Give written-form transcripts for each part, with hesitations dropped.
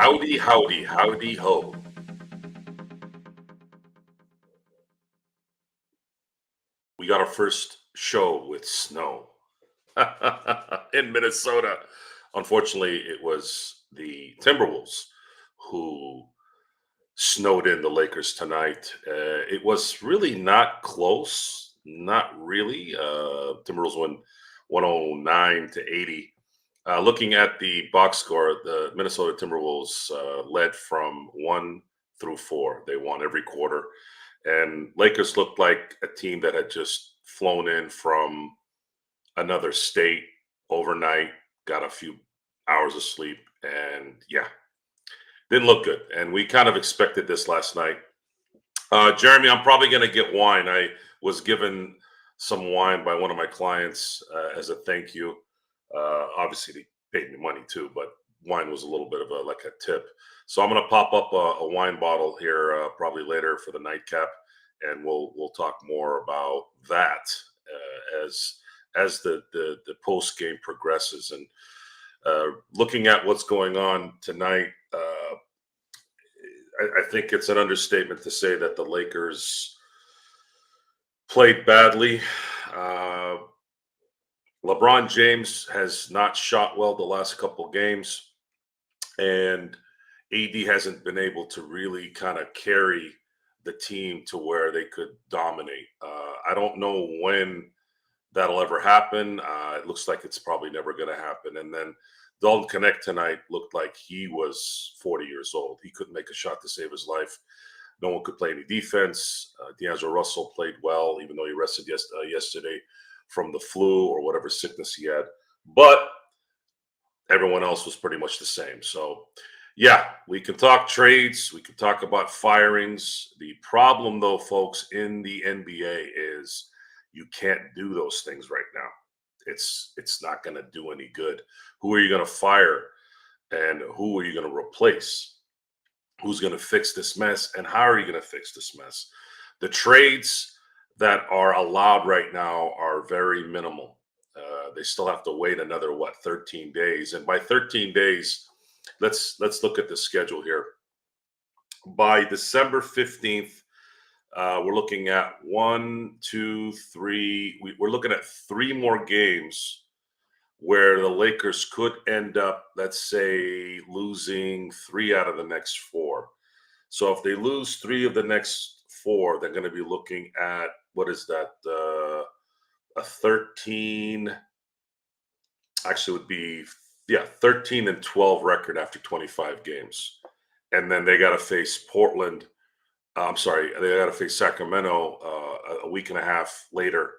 Howdy, howdy, howdy ho. We got our first show with snow in Minnesota. Unfortunately, it was the Timberwolves who snowed in the Lakers tonight. It was really not close, not really. Timberwolves won 109 to 80. Looking at the box score, the Minnesota Timberwolves led from 1 through 4. They won every quarter. And Lakers looked like a team that had just flown in from another state overnight, got a few hours of sleep, and yeah, didn't look good. And we kind of expected this last night. Jeremy, I'm probably going to get wine. I was given some wine by one of my clients as a thank you. Obviously, they paid me money too, but wine was a little bit of a like a tip. So I'm going to pop up a wine bottle here probably later for the nightcap, and we'll talk more about that as the post game progresses. And looking at what's going on tonight, I think it's an understatement to say that the Lakers played badly. Uh, LeBron James has not shot well the last couple games, and AD hasn't been able to really kind of carry the team to where they could dominate. I don't know when that'll ever happen. It looks like it's probably never going to happen. And then Dalton Connect tonight looked like he was 40 years old. He couldn't make a shot to save his life. No one could play any defense. D'Angelo Russell played well, even though he rested yesterday from the flu or whatever sickness he had. But everyone else was pretty much the same. So, yeah, we can talk trades. We can talk about firings. The problem, though, folks, in the NBA is you can't do those things right now. It's not going to do any good. Who are you going to fire, and who are you going to replace? Who's going to fix this mess, and how are you going to fix this mess? The trades that are allowed right now are very minimal. They still have to wait another 13 days, and by 13 days, let's look at the schedule here. By December 15th, we're looking at 1, 2, 3. We're looking at 3 more games where the Lakers could end up, let's say, losing 3 out of the next 4. So if they lose 3 of the next 4, they're going to be looking at, what is that? A 13, actually would be, 13-12 record after 25 games. And then they got to face Portland. I'm sorry, they got to face Sacramento a week and a half later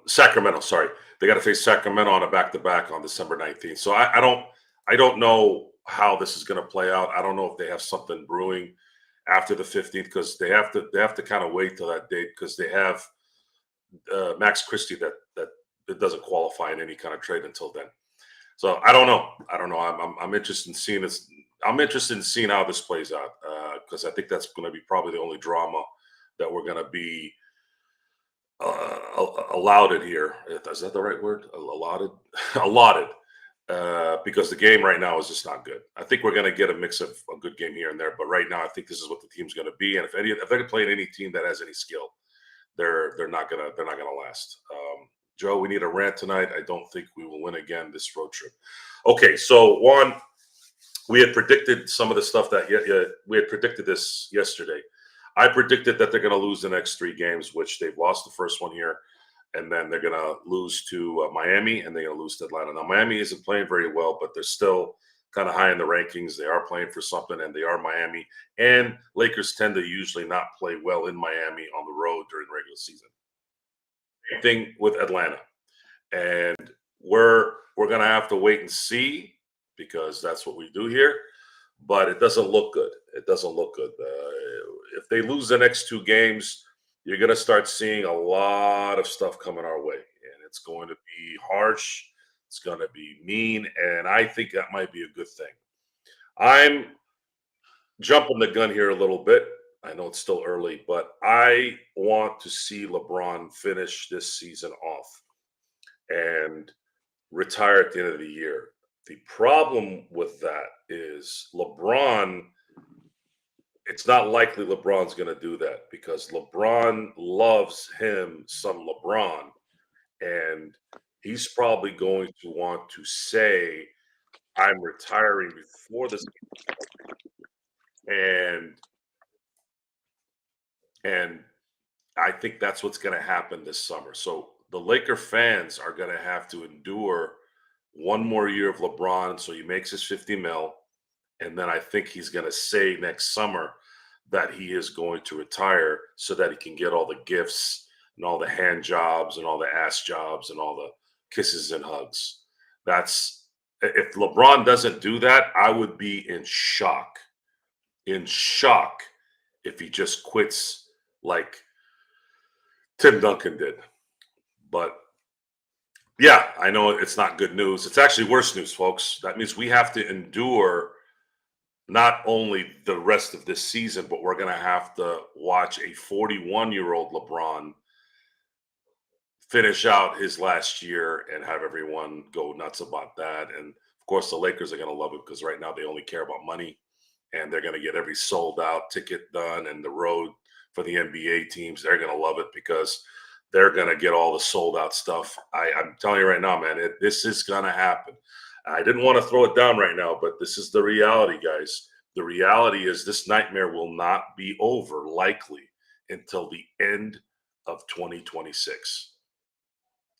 Sacramento. Sorry, they got to face Sacramento on a back-to-back on December 19th. So I don't know how this is going to play out. I don't know if they have something brewing after the 15th, because they have to kind of wait till that date, because they have Max Christie that it doesn't qualify in any kind of trade until then. So I don't know. I'm interested in seeing this. I'm interested in seeing how this plays out, because I think that's going to be probably the only drama that we're going to be allotted here. Is that the right word? Allotted, allotted. Because the game right now is just not good. I think we're going to get a mix of a good game here and there, but right now I think this is what the team's going to be. And if they're playing any team that has any skill, they're not gonna last. Joe, we need a rant tonight. I don't think we will win again this road trip. Okay, so Juan, we had predicted some of the stuff that we had predicted this yesterday. I predicted that they're going to lose the next 3 games, which they've lost the first one here, and then they're going to lose to Miami, and they're going to lose to Atlanta. Now, Miami isn't playing very well, but they're still kind of high in the rankings. They are playing for something, and they are Miami. And Lakers tend to usually not play well in Miami on the road during regular season. Same thing with Atlanta. And we're going to have to wait and see, because that's what we do here. But it doesn't look good. It doesn't look good. If they lose the next 2 games, you're going to start seeing a lot of stuff coming our way. And it's going to be harsh. It's going to be mean. And I think that might be a good thing. I'm jumping the gun here a little bit. I know it's still early, but I want to see LeBron finish this season off and retire at the end of the year. The problem with that is LeBron, it's not likely LeBron's going to do that because LeBron loves him some LeBron. And he's probably going to want to say, I'm retiring before this. And and I think that's what's going to happen this summer. So the Laker fans are going to have to endure one more year of LeBron. So he makes his 50 mil. And then I think he's going to say next summer that he is going to retire so that he can get all the gifts and all the hand jobs and all the ass jobs and all the kisses and hugs. That's if LeBron doesn't do that, I would be in shock if he just quits like Tim Duncan did. But yeah, I know it's not good news. It's actually worse news, folks. That means we have to endure not only the rest of this season, but we're going to have to watch a 41-year-old LeBron finish out his last year and have everyone go nuts about that. And of course, the Lakers are going to love it because right now they only care about money and they're going to get every sold out ticket done. And the road for the NBA teams, they're going to love it because they're going to get all the sold out stuff. I'm telling you right now, man, this is going to happen. I didn't want to throw it down right now, but this is the reality, guys. The reality is this nightmare will not be over likely until the end of 2026.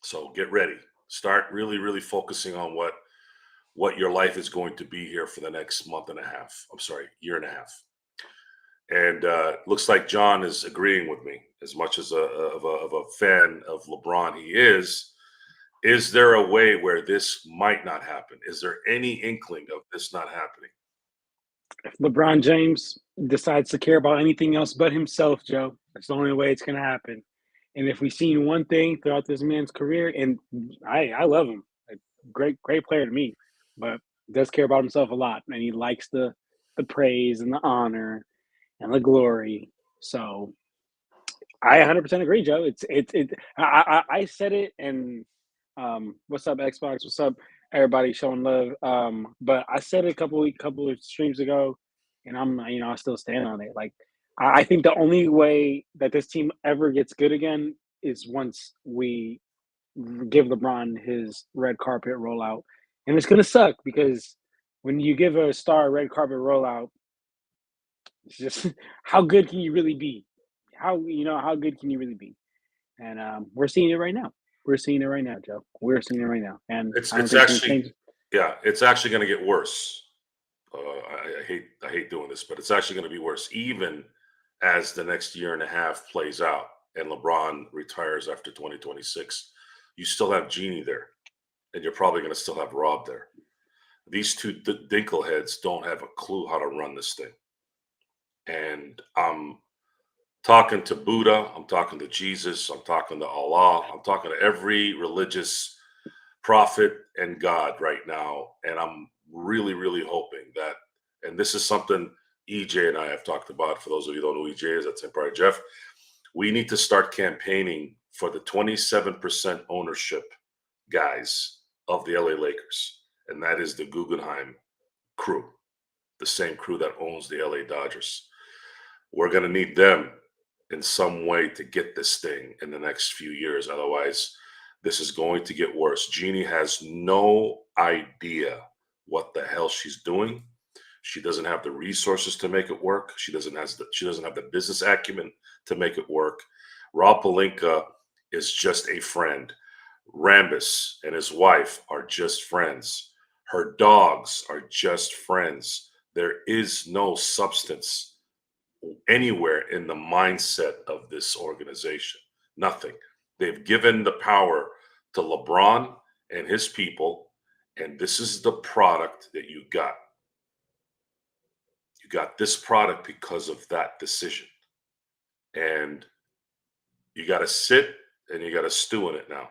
So get ready. Start really, really focusing on what your life is going to be here for the next month and a half. I'm sorry, year and a half. And looks like John is agreeing with me as much as of a fan of LeBron he is. Is there a way where this might not happen? Is there any inkling of this not happening? If LeBron James decides to care about anything else but himself, Joe, that's the only way it's going to happen. And if we've seen one thing throughout this man's career, and I love him, a great player to me, but does care about himself a lot, and he likes the praise and the honor and the glory. So I 100% agree, Joe. I said it, and what's up, Xbox? What's up, everybody showing love? But I said it couple of streams ago, and I still stand on it. Like I think the only way that this team ever gets good again is once we give LeBron his red carpet rollout, and it's gonna suck because when you give a star a red carpet rollout, it's just how good can you really be? How good can you really be? And we're seeing it right now. We're seeing it right now, Joe. We're seeing it right now, and It's I don't it's think it's going to actually change. yeah, it's actually going to get worse. I hate doing this, but it's actually going to be worse even as the next year and a half plays out and LeBron retires after 2026. You still have Genie there, and you're probably going to still have Rob there. These two dinkleheads don't have a clue how to run this thing. And I'm talking to Buddha, I'm talking to Jesus, I'm talking to Allah, I'm talking to every religious prophet and God right now. And I'm really, really hoping that, and this is something EJ and I have talked about. For those of you who don't know who EJ is, that's Empire Jeff. We need to start campaigning for the 27% ownership guys of the LA Lakers. And that is the Guggenheim crew, the same crew that owns the LA Dodgers. We're going to need them in some way to get this thing in the next few years. Otherwise, this is going to get worse. Jeannie has no idea what the hell she's doing. She doesn't have the resources to make it work. She doesn't have the business acumen to make it work. Rob Pelinka is just a friend. Rambus and his wife are just friends. Her dogs are just friends. There is no substance anywhere in the mindset of this organization. Nothing. They've given the power to LeBron and his people, and this is the product that you got. You got this product because of that decision. And you got to sit and you got to stew in it now.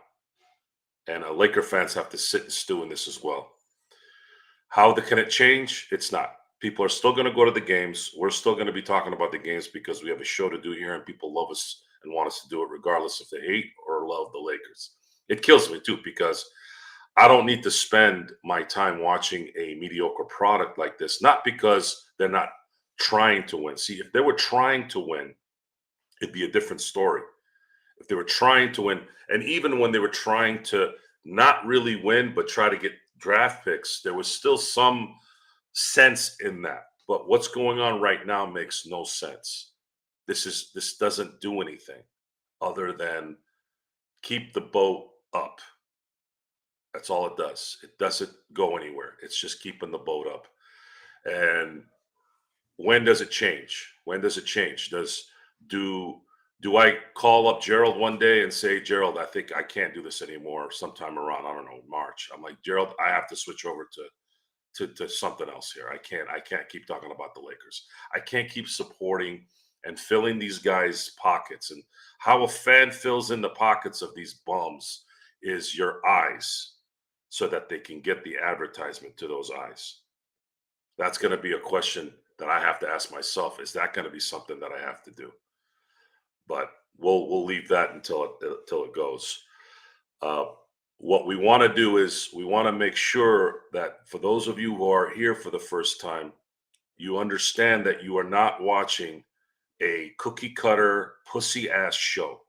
And Laker fans have to sit and stew in this as well. Can it change? It's not. People are still going to go to the games. We're still going to be talking about the games because we have a show to do here and people love us and want us to do it regardless if they hate or love the Lakers. It kills me too because I don't need to spend my time watching a mediocre product like this, not because they're not trying to win. See, if they were trying to win, it'd be a different story. If they were trying to win, and even when they were trying to not really win, but try to get draft picks, there was still some sense in that. But what's going on right now makes no sense. This doesn't do anything other than keep the boat up. That's all it does. It doesn't go anywhere. It's just keeping the boat up. And when does it change? When does it change? Do I call up Gerald one day and say, Gerald, I think I can't do this anymore sometime around, I don't know, March. I'm like, Gerald, I have to switch over to something else here. I can't keep talking about the Lakers. I can't keep supporting and filling these guys' pockets. And how a fan fills in the pockets of these bums is your eyes so that they can get the advertisement to those eyes. That's going to be a question that I have to ask myself. Is that going to be something that I have to do? But we'll leave that until it goes. What we want to do is we want to make sure that for those of you who are here for the first time, you understand that you are not watching a cookie cutter pussy ass show.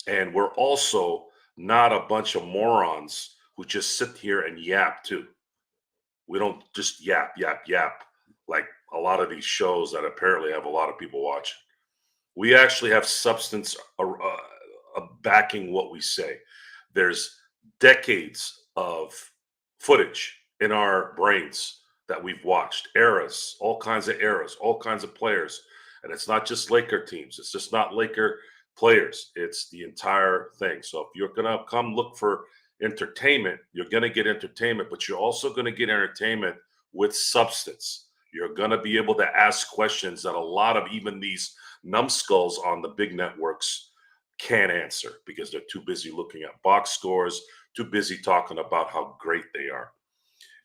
And we're also not a bunch of morons who just sit here and yap too. We don't just yap, yap, yap like a lot of these shows that apparently have a lot of people watching. We actually have substance backing what we say. There's decades of footage in our brains that we've watched, eras, all kinds of players. And it's not just Laker teams. It's just not Laker players. It's the entire thing. So if you're going to come look for entertainment, you're going to get entertainment, but you're also going to get entertainment with substance. You're going to be able to ask questions that a lot of even these numbskulls on the big networks can't answer because they're too busy looking at box scores, too busy talking about how great they are.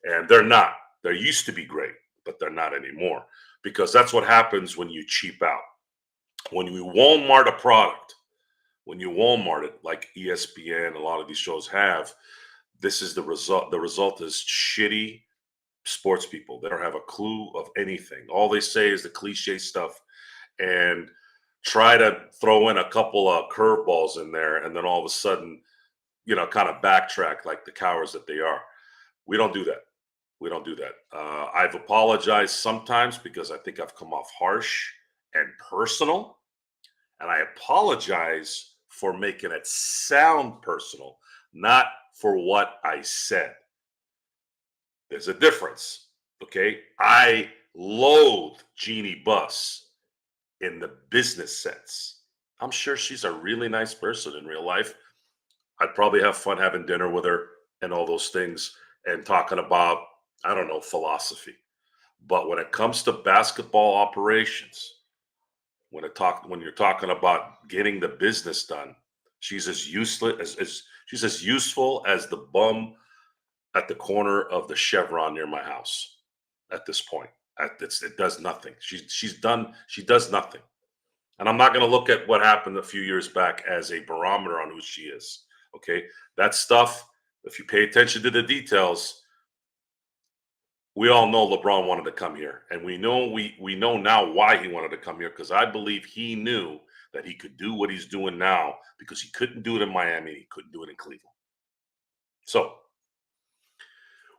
And they're not. They used to be great, but they're not anymore because that's what happens when you cheap out. When you Walmart a product, when you Walmart it like ESPN, a lot of these shows have, this is the result. The result is shitty sports people. They don't have a clue of anything. All they say is the cliche stuff and try to throw in a couple of curveballs in there and then all of a sudden, kind of backtrack like the cowards that they are. We don't do that. We don't do that. I've apologized sometimes because I think I've come off harsh and personal. And I apologize for making it sound personal, not for what I said. There's a difference, okay? I loathe Jeannie Buss in the business sense. I'm sure she's a really nice person in real life. I'd probably have fun having dinner with her and all those things and talking about, I don't know, philosophy. But when it comes to basketball operations, when you're talking about getting the business done, she's as useless she's as useful as the bum at the corner of the Chevron near my house at this point. It does nothing. She does nothing. And I'm not going to look at what happened a few years back as a barometer on who she is. Okay. That stuff, if you pay attention to the details, we all know LeBron wanted to come here. And we know now why he wanted to come here, because I believe he knew that he could do what he's doing now because he couldn't do it in Miami. He couldn't do it in Cleveland. So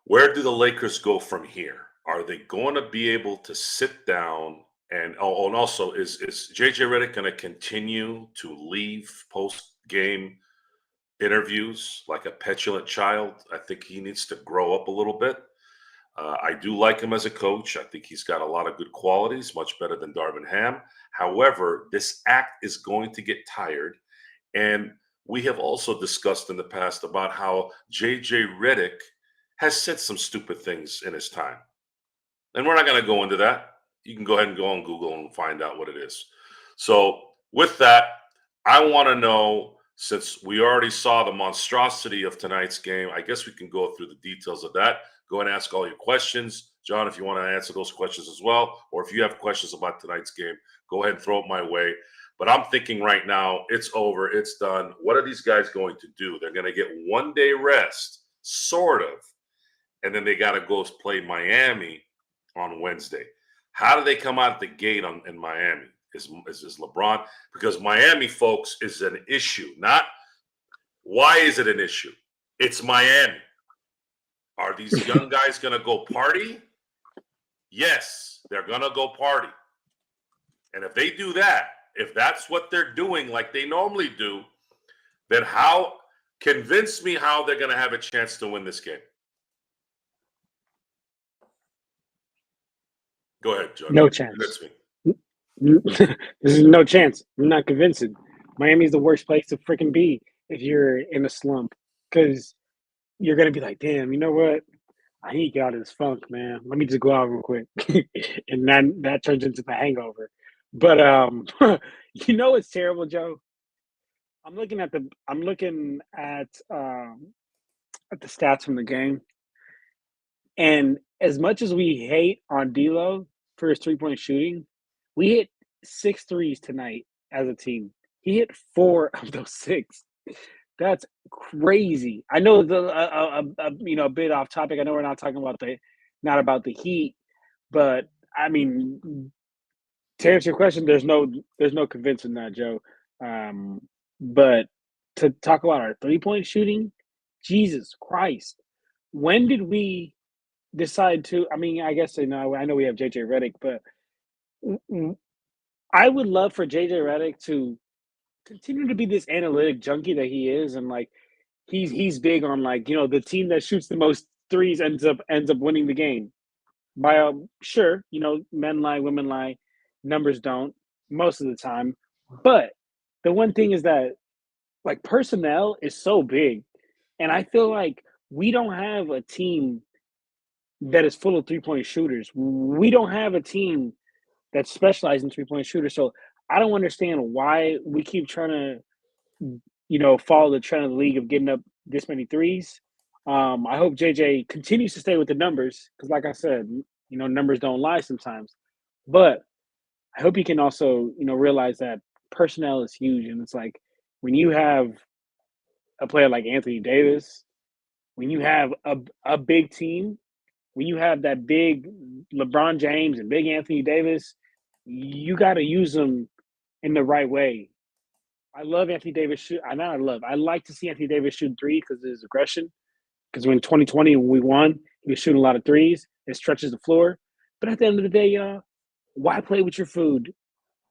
where do the Lakers go from here? Are they going to be able to sit down and also is JJ Redick going to continue to leave post game interviews like a petulant child? I think he needs to grow up a little bit. I do like him as a coach. I think he's got a lot of good qualities, much better than Darvin Ham. However, this act is going to get tired. And we have also discussed in the past about how JJ Redick has said some stupid things in his time. And we're not going to go into that. You can go ahead and go on Google and find out what it is. So with that, I want to know, since we already saw the monstrosity of tonight's game, I guess we can go through the details of that. Go and ask all your questions. John, if you want to answer those questions as well, or if you have questions about tonight's game, go ahead and throw it my way. But I'm thinking right now, it's over. It's done. What are these guys going to do? They're going to get 1 day rest sort of. And then they got to go play Miami on Wednesday. How do they come out the gate in Miami? Is LeBron? Because Miami, folks, is an issue. Not why is it an issue? It's Miami. Are these young guys going to go party? Yes, they're going to go party. And if they do that, if that's what they're doing like they normally do, then convince me how they're going to have a chance to win this game. Go ahead, Joe. No chance. This is no chance. I'm not convincing. Miami's the worst place to freaking be if you're in a slump, because you're going to be like, damn, you know what? I need to get out of this funk, man. Let me just go out real quick. And then that turns into the hangover. But you know it's terrible, Joe. I'm looking at the stats from the game. And as much as we hate on D'Lo for his three-point shooting, we hit 6 threes tonight as a team. He hit 4 of those 6. That's crazy. I know a bit off topic. I know we're not talking about the Heat, but I mean, to answer your question, there's no convincing that, Joe. But to talk about our 3-point shooting, Jesus Christ, when did we decide to? I mean, I guess I know we have JJ Redick, but I would love for JJ Redick to continue to be this analytic junkie that he is, and like he's big on like, the team that shoots the most threes ends up winning the game. By sure, men lie, women lie, numbers don't most of the time. But the one thing is that like personnel is so big, and I feel like we don't have a team that is full of 3-point shooters. We don't have a team that specializes in 3-point shooters. So I don't understand why we keep trying to, follow the trend of the league of getting up this many threes. I hope JJ continues to stay with the numbers because, like I said, numbers don't lie sometimes. But I hope he can also, realize that personnel is huge. And it's like when you have a player like Anthony Davis, when you have a big team, when you have that big LeBron James and big Anthony Davis, you got to use them in the right way. I love Anthony Davis. I like to see Anthony Davis shoot 3 because of his aggression. Because when 2020 we won, he was shooting a lot of threes. It stretches the floor. But at the end of the day, y'all, why play with your food?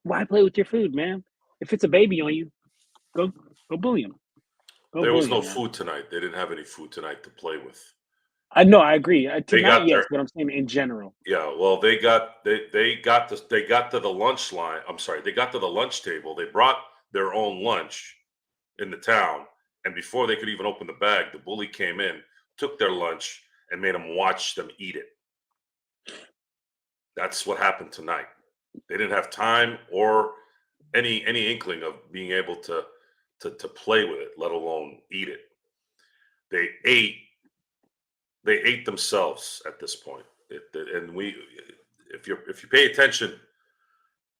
Why play with your food, man? If it's a baby on you, go bully him. There was no food tonight. They didn't have any food tonight to play with. I know, I agree. Tonight, yes, but I'm saying in general. Yeah, well, they got to the lunch line. I'm sorry, they got to the lunch table. They brought their own lunch in the town, and before they could even open the bag, the bully came in, took their lunch, and made them watch them eat it. That's what happened tonight. They didn't have time or any inkling of being able to play with it, let alone eat it. They ate themselves at this point. If you pay attention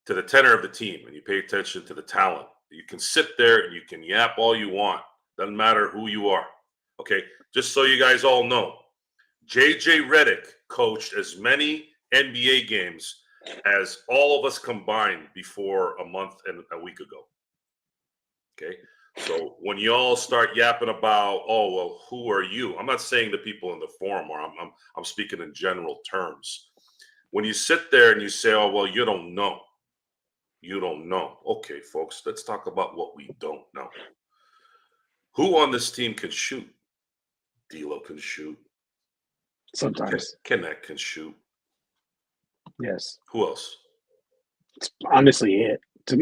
to the tenor of the team and you pay attention to the talent, you can sit there and you can yap all you want. Doesn't matter who you are. Okay, just so you guys all know, JJ Redick coached as many NBA games as all of us combined before a month and a week ago. Okay. So when you all start yapping about, oh, well, who are you? I'm not saying the people in the forum are. I'm speaking in general terms. When you sit there and you say, oh, well, you don't know. You don't know. Okay, folks, let's talk about what we don't know. Who on this team can shoot? D'Lo can shoot. Sometimes. Kenneth can shoot. Yes. Who else? It's honestly it.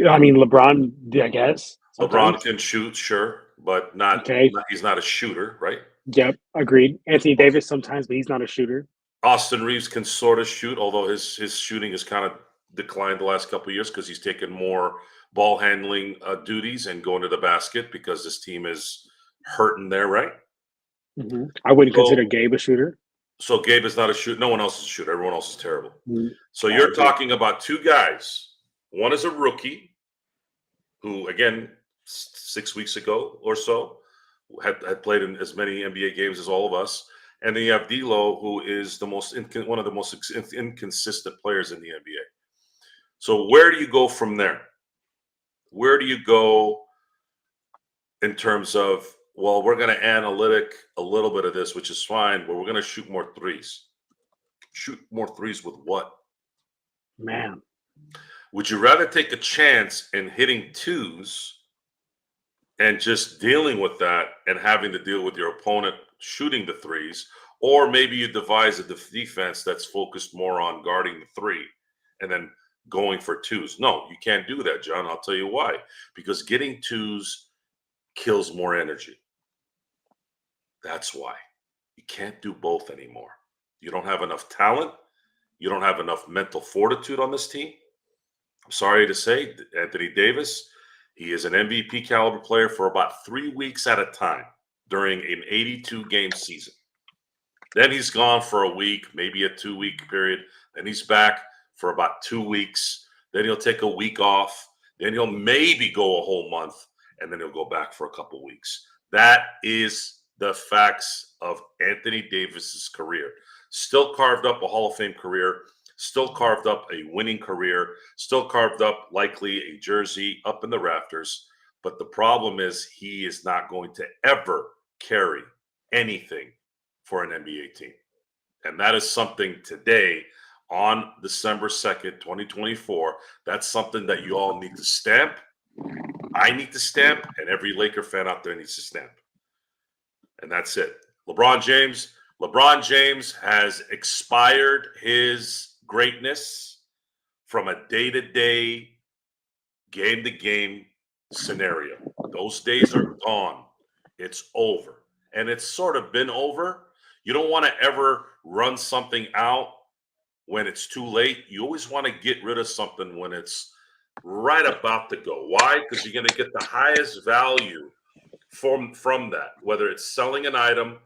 I mean, LeBron, I guess. Sometimes. LeBron can shoot, sure, but not. Okay. He's not a shooter, right? Yep, agreed. Anthony Davis sometimes, but he's not a shooter. Austin Reeves can sort of shoot, although his shooting has kind of declined the last couple of years because he's taken more ball handling duties and going to the basket because this team is hurting there, right? Mm-hmm. I wouldn't consider Gabe a shooter. So Gabe is not a shooter. No one else is a shooter. Everyone else is terrible. Mm-hmm. So you're talking about 2 guys. One is a rookie who, again, 6 weeks ago or so, had played in as many NBA games as all of us. And then you have D'Lo, who is one of the most inconsistent players in the NBA. So where do you go from there? Where do you go in terms of, well, we're going to analytic a little bit of this, which is fine, but we're going to shoot more threes. Shoot more threes with what? Man, Would you rather take a chance in hitting twos and just dealing with that and having to deal with your opponent shooting the threes, or maybe you devise a defense that's focused more on guarding the three and then going for twos? No, you can't do that, John. I'll tell you why. Because getting twos kills more energy. That's why. You can't do both anymore. You don't have enough talent. You don't have enough mental fortitude on this team. I'm sorry to say, Anthony Davis, he is an MVP caliber player for about 3 weeks at a time during an 82-game season. Then he's gone for a week, maybe a 2-week period. Then he's back for about 2 weeks. Then he'll take a week off. Then he'll maybe go a whole month, and then he'll go back for a couple weeks. That is the facts of Anthony Davis's career. Still carved up a Hall of Fame career, still carved up a winning career, still carved up likely a jersey up in the rafters. But the problem is he is not going to ever carry anything for an NBA team. And that is something today on December 2nd, 2024. That's something that you all need to stamp. I need to stamp, and every Laker fan out there needs to stamp. And that's it. LeBron James has expired his greatness from a day-to-day, game-to-game scenario. Those days are gone. It's over. And it's sort of been over. You don't want to ever run something out when it's too late. You always want to get rid of something when it's right about to go. Why? Because you're going to get the highest value from that, whether it's selling an item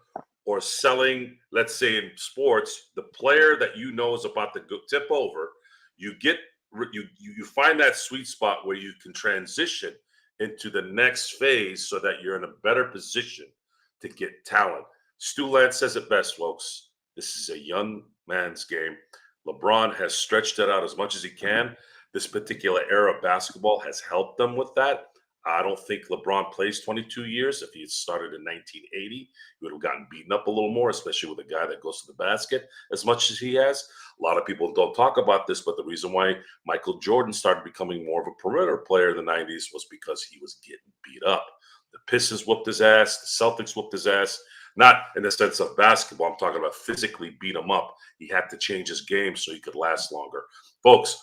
or selling, let's say in sports, the player that you know is about to go tip over. You find that sweet spot where you can transition into the next phase so that you're in a better position to get talent. Stu Lance says it best, folks. This is a young man's game. LeBron has stretched it out as much as he can. This particular era of basketball has helped them with that. I don't think LeBron plays 22 years. If he had started in 1980, he would have gotten beaten up a little more, especially with a guy that goes to the basket as much as he has. A lot of people don't talk about this, but the reason why Michael Jordan started becoming more of a perimeter player in the 90s was because he was getting beat up. The Pistons whooped his ass. The Celtics whooped his ass. Not in the sense of basketball. I'm talking about physically beat him up. He had to change his game so he could last longer. Folks,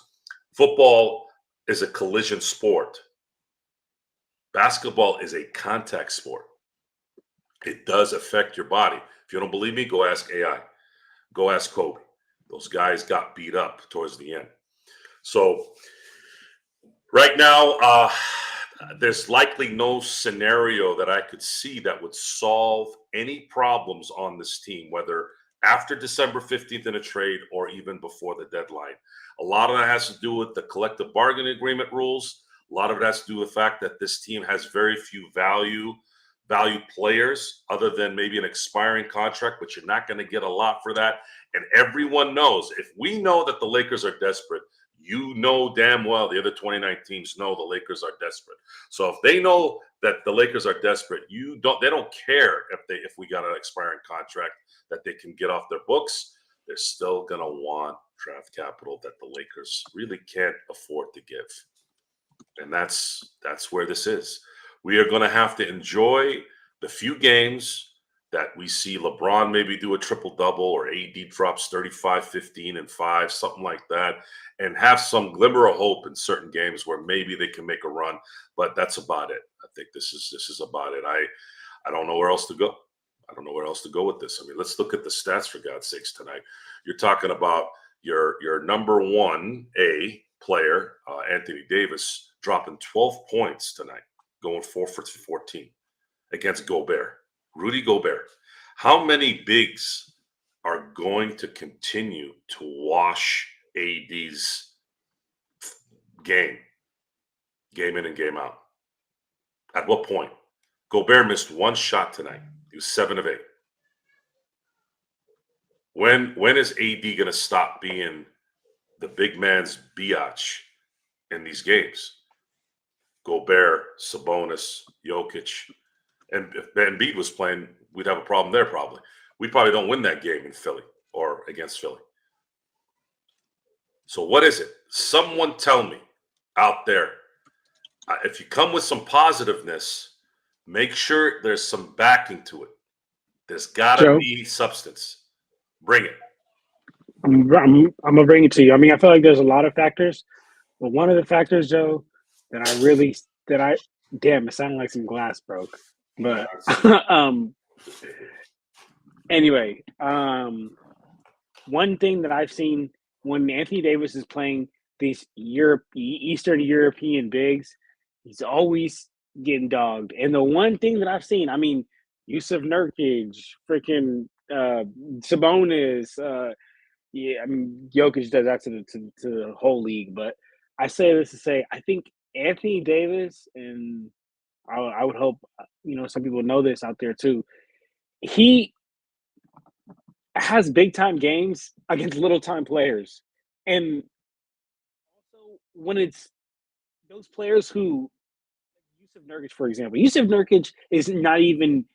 football is a collision sport. Basketball is a contact sport. It does affect your body. If you don't believe me, go ask AI. Go ask Kobe. Those guys got beat up towards the end. So right now, there's likely no scenario that I could see that would solve any problems on this team, whether after December 15th in a trade or even before the deadline. A lot of that has to do with the collective bargaining agreement rules. A lot of it has to do with the fact that this team has very few value players other than maybe an expiring contract, but you're not going to get a lot for that. And everyone knows, if we know that the Lakers are desperate, you know damn well the other 29 teams know the Lakers are desperate. So if they know that the Lakers are desperate, they don't care if we got an expiring contract that they can get off their books. They're still going to want draft capital that the Lakers really can't afford to give. And that's where this is. We are going to have to enjoy the few games that we see LeBron maybe do a triple-double or AD drops 35, 15, and 5, something like that, and have some glimmer of hope in certain games where maybe they can make a run. But that's about it. I think this is about it. I don't know where else to go. I don't know where else to go with this. I mean, let's look at the stats, for God's sakes, tonight. You're talking about your number 1A player, Anthony Davis, dropping 12 points tonight, going 4 for 14 against Gobert. Rudy Gobert. How many bigs are going to continue to wash AD's game in and game out? At what point? Gobert missed one shot tonight. He was 7 of 8. When is AD going to stop being the big man's biatch in these games? Gobert, Sabonis, Jokic, and if Embiid was playing, we'd have a problem there probably. We probably don't win that game in Philly or against Philly. So what is it? Someone tell me out there. If you come with some positiveness, make sure there's some backing to it. There's got to be substance. Bring it. I'm gonna bring it to you. I mean, I feel like there's a lot of factors, but one of the factors, Joe, that damn, it sounded like some glass broke. But anyway, one thing that I've seen when Anthony Davis is playing these Eastern European bigs, he's always getting dogged. And the one thing that I've seen, I mean, Yusuf Nurkic, freaking Sabonis, yeah, I mean, Jokic does that to the whole league. But I say this to say, I think Anthony Davis, and I would hope some people know this out there too. He has big time games against little time players, and also when it's those players who, Yusuf Nurkic, for example, Yusuf Nurkic is not even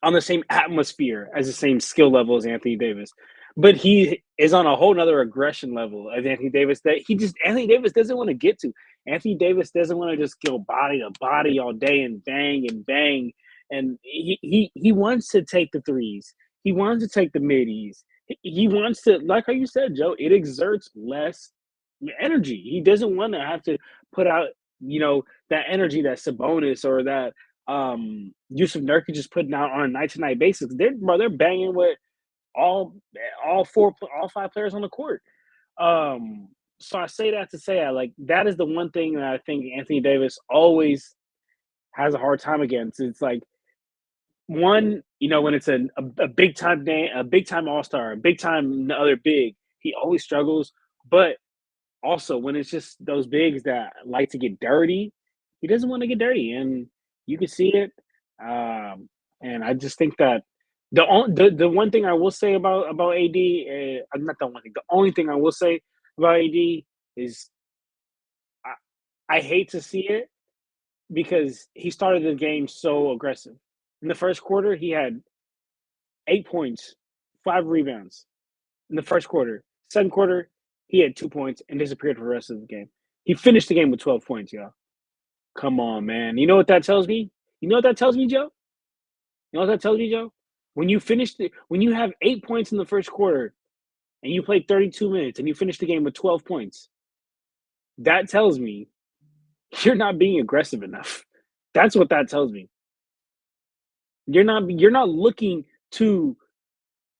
on the same atmosphere as the same skill level as Anthony Davis, but he is on a whole nother aggression level as Anthony Davis that Anthony Davis doesn't want to get to. Anthony Davis doesn't want to just go body to body all day and bang. And he wants to take the threes. He wants to take the middies. He wants to, like how you said, Joe, it exerts less energy. He doesn't want to have to put out, that energy that Sabonis or that Yusuf Nurkic is putting out on a night to night basis. They're banging with all five players on the court. So I say that to say, that is the one thing that I think Anthony Davis always has a hard time against. It's like, one, when it's a big time day, a big time all-star, a big time other big, he always struggles. But also when it's just those bigs that like to get dirty, he doesn't want to get dirty, and you can see it. And I just think that the one thing I will say about AD, not the one thing, the only thing I will say about AD is I hate to see it because he started the game so aggressive. In the first quarter, he had 8 points, 5 rebounds in the first quarter. Second quarter, he had 2 points and disappeared for the rest of the game. He finished the game with 12 points, y'all. Come on, man. You know what that tells me? You know what that tells me, Joe? You know what that tells me, Joe? When you have 8 points in the first quarter and you play 32 minutes and you finish the game with 12 points, that tells me you're not being aggressive enough. That's what that tells me. You're not looking to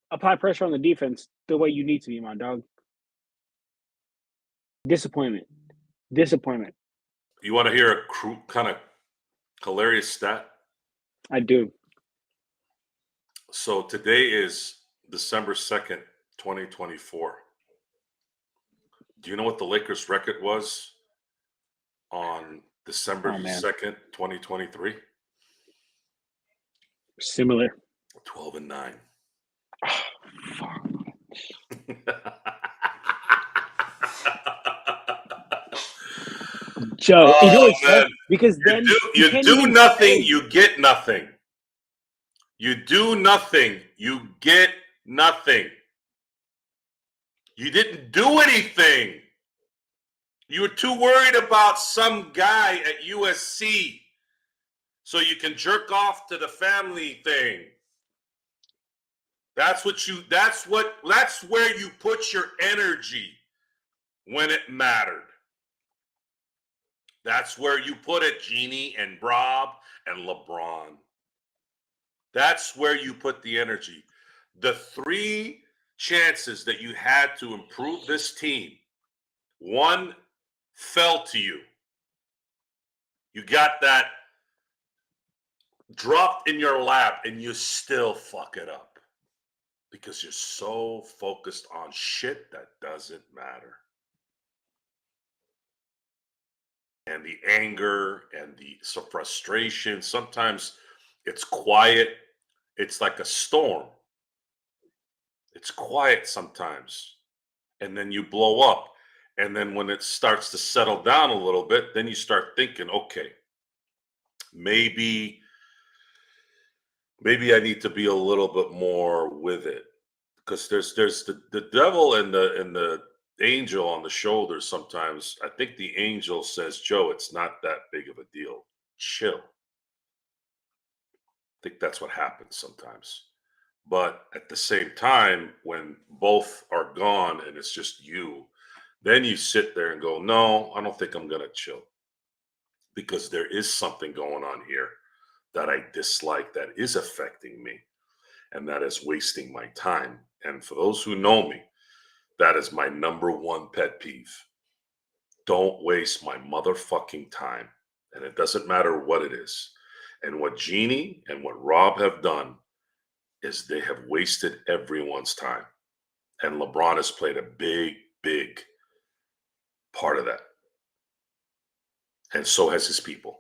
apply pressure on the defense the way you need to be, my dog. Disappointment. You want to hear a kind of hilarious stat? I do. So today is December 2nd, 2024. Do you know what the Lakers' record was on December 2nd, 2023? Similar. 12-9. Oh, fuck. Joe, you know what's tough? Because then you do nothing, you get nothing. You do nothing, you get nothing. You didn't do anything. You were too worried about some guy at USC so you can jerk off to the family thing. That's where you put your energy when it mattered. That's where you put it, Jeannie and Rob and LeBron. That's where you put the energy. The 3 chances that you had to improve this team, 1 fell to you. You got that dropped in your lap and you still fuck it up because you're so focused on shit that doesn't matter. And the anger and the frustration, sometimes It's quiet. It's like a storm. It's quiet sometimes. And then you blow up. And then when it starts to settle down a little bit, then you start thinking, okay, maybe I need to be a little bit more with it. Because there's the devil and the angel on the shoulder sometimes. I think the angel says, Joe, it's not that big of a deal. Chill. I think that's what happens sometimes. But at the same time, when both are gone and it's just you, then you sit there and go, no, I don't think I'm going to chill because there is something going on here that I dislike that is affecting me and that is wasting my time. And for those who know me, that is my number one pet peeve. Don't waste my motherfucking time. And it doesn't matter what it is. And what Jeannie and what Rob have done is they have wasted everyone's time. And LeBron has played a big part of that. And so has his people.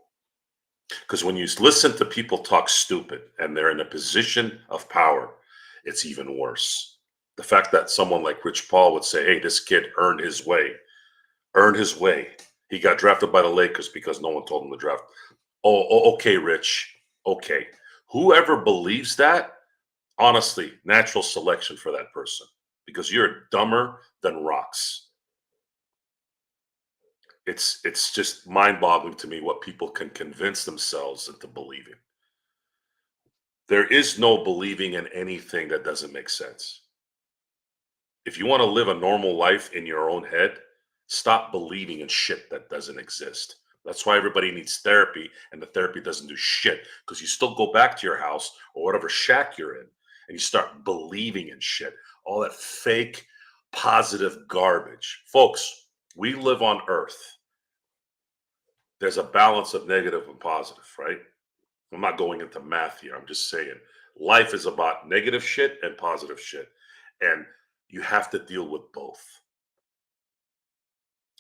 Because when you listen to people talk stupid and they're in a position of power, it's even worse. The fact that someone like Rich Paul would say, hey, this kid earned his way. He got drafted by the Lakers because no one told him to draft. Oh, okay, Rich. Okay. Whoever believes that, honestly, natural selection for that person because you're dumber than rocks. It's just mind-boggling to me what people can convince themselves into believing. There is no believing in anything that doesn't make sense. If you want to live a normal life in your own head, stop believing in shit that doesn't exist. That's why everybody needs therapy, and the therapy doesn't do shit because you still go back to your house or whatever shack you're in and you start believing in shit. All that fake positive garbage. Folks, we live on Earth. There's a balance of negative and positive, right? I'm not going into math here. I'm just saying life is about negative shit and positive shit. And you have to deal with both.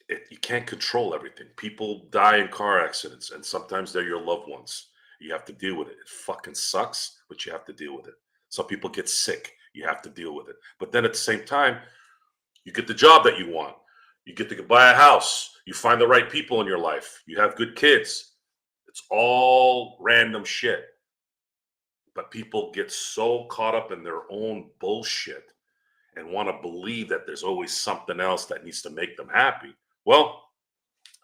You can't control everything. People die in car accidents, and sometimes they're your loved ones. You have to deal with it. It fucking sucks, but you have to deal with it. Some people get sick. You have to deal with it. But then at the same time, you get the job that you want. You get to buy a house. You find the right people in your life. You have good kids. It's all random shit. But people get so caught up in their own bullshit and want to believe that there's always something else that needs to make them happy. Well,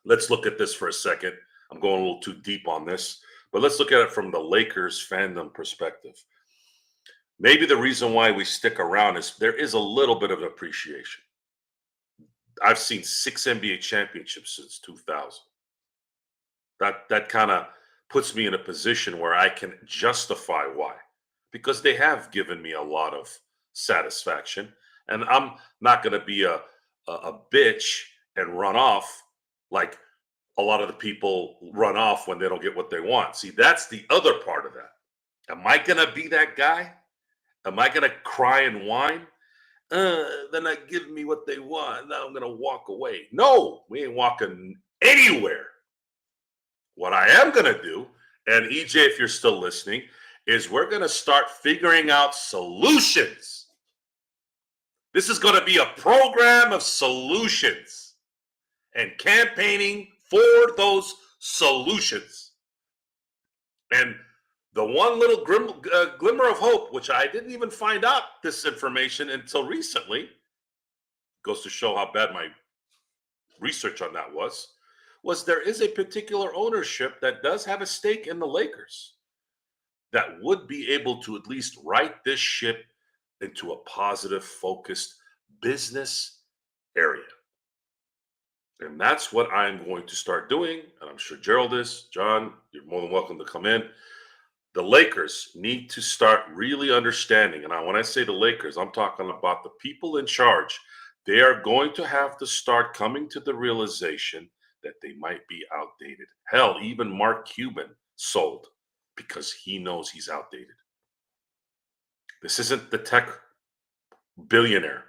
let's look at this for a second. I'm going a little too deep on this, but let's look at it from the Lakers fandom perspective. Maybe the reason why we stick around is there is a little bit of appreciation. I've seen 6 NBA championships since 2000. That kind of puts me in a position where I can justify why, because they have given me a lot of satisfaction, and I'm not going to be a bitch and run off like a lot of the people run off when they don't get what they want. See, that's the other part of that. Am I going to be that guy? Am I going to cry and whine? They're not giving me what they want. Now I'm going to walk away. No, we ain't walking anywhere. What I am going to do, and EJ, if you're still listening, is we're going to start figuring out solutions. This is going to be a program of solutions and campaigning for those solutions. And the one little glimmer of hope, which I didn't even find out this information until recently, goes to show how bad my research on that was there is a particular ownership that does have a stake in the Lakers that would be able to at least right this ship into a positive, focused business area. And that's what I'm going to start doing. And I'm sure Gerald is. John, you're more than welcome to come in. The Lakers need to start really understanding. And when I say the Lakers, I'm talking about the people in charge. They are going to have to start coming to the realization that they might be outdated. Hell, even Mark Cuban sold because he knows he's outdated. This isn't the tech billionaire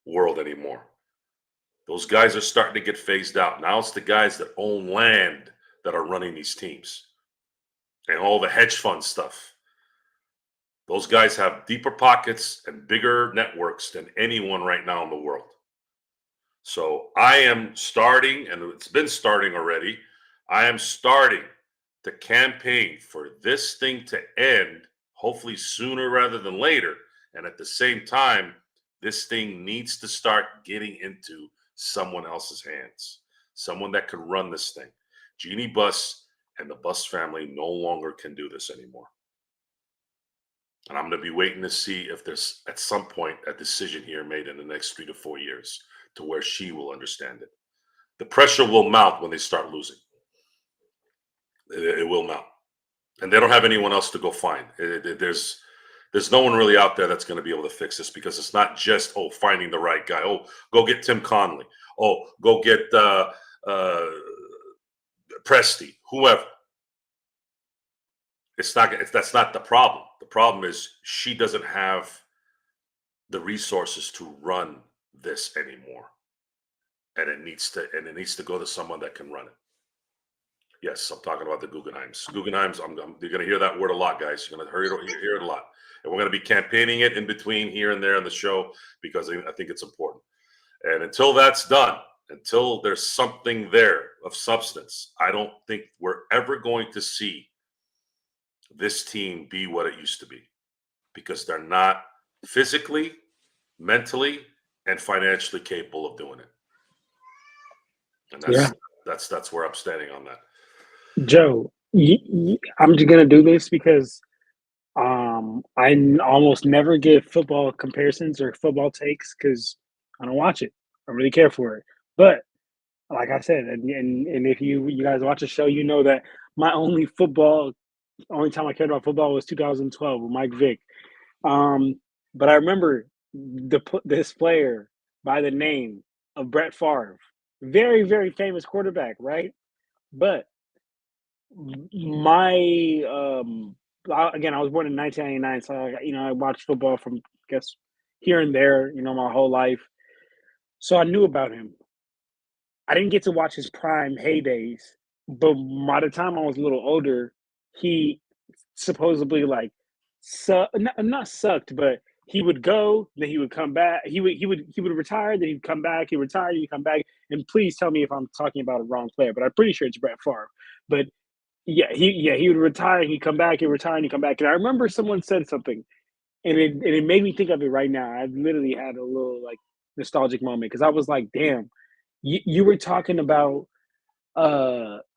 world anymore. Those guys are starting to get phased out. Now it's the guys that own land that are running these teams and all the hedge fund stuff. Those guys have deeper pockets and bigger networks than anyone right now in the world. So I am starting, and it's been starting already. I am starting to campaign for this thing to end, hopefully sooner rather than later. And at the same time, this thing needs to start getting into someone else's hands, someone that can run this thing. Jeannie Buss and the Buss family no longer can do this anymore. And I'm going to be waiting to see if there's at some point a decision here made in the next 3 to 4 years to where she will understand it. The pressure will mount when they start losing. It will mount. And they don't have anyone else to go find. There's no one really out there that's going to be able to fix this, because it's not just, finding the right guy. Go get Tim Conley. Go get Presti, whoever. That's not the problem. The problem is she doesn't have the resources to run this anymore. And it needs to go to someone that can run it. Yes, I'm talking about the Guggenheims. Guggenheims, you're going to hear that word a lot, guys. You're going to hear it a lot. And we're going to be campaigning it in between here and there on the show, because I think it's important. And until that's done, until there's something there of substance, I don't think we're ever going to see this team be what it used to be, because they're not physically, mentally, and financially capable of doing it. And that's where I'm standing on that. Joe, I'm just gonna do this because I almost never give football comparisons or football takes because I don't watch it. I don't really care for it. But like I said, and if you guys watch the show, you know that my only time I cared about football was 2012 with Mike Vick. But I remember this player by the name of Brett Favre, very, very famous quarterback, right? But my again, I was born in 1999, so I watched football from, I guess, here and there, my whole life. So I knew about him. I didn't get to watch his prime heydays, but by the time I was a little older, he supposedly not sucked, but he would go, then he would come back. He would retire, then he'd come back. He retired, he'd come back. And please tell me if I'm talking about a wrong player, but I'm pretty sure it's Brett Favre. But he would retire, he'd come back, he'd retire, and he'd come back. And I remember someone said something, and it made me think of it right now. I literally had a little nostalgic moment, because I was like, damn, you were talking about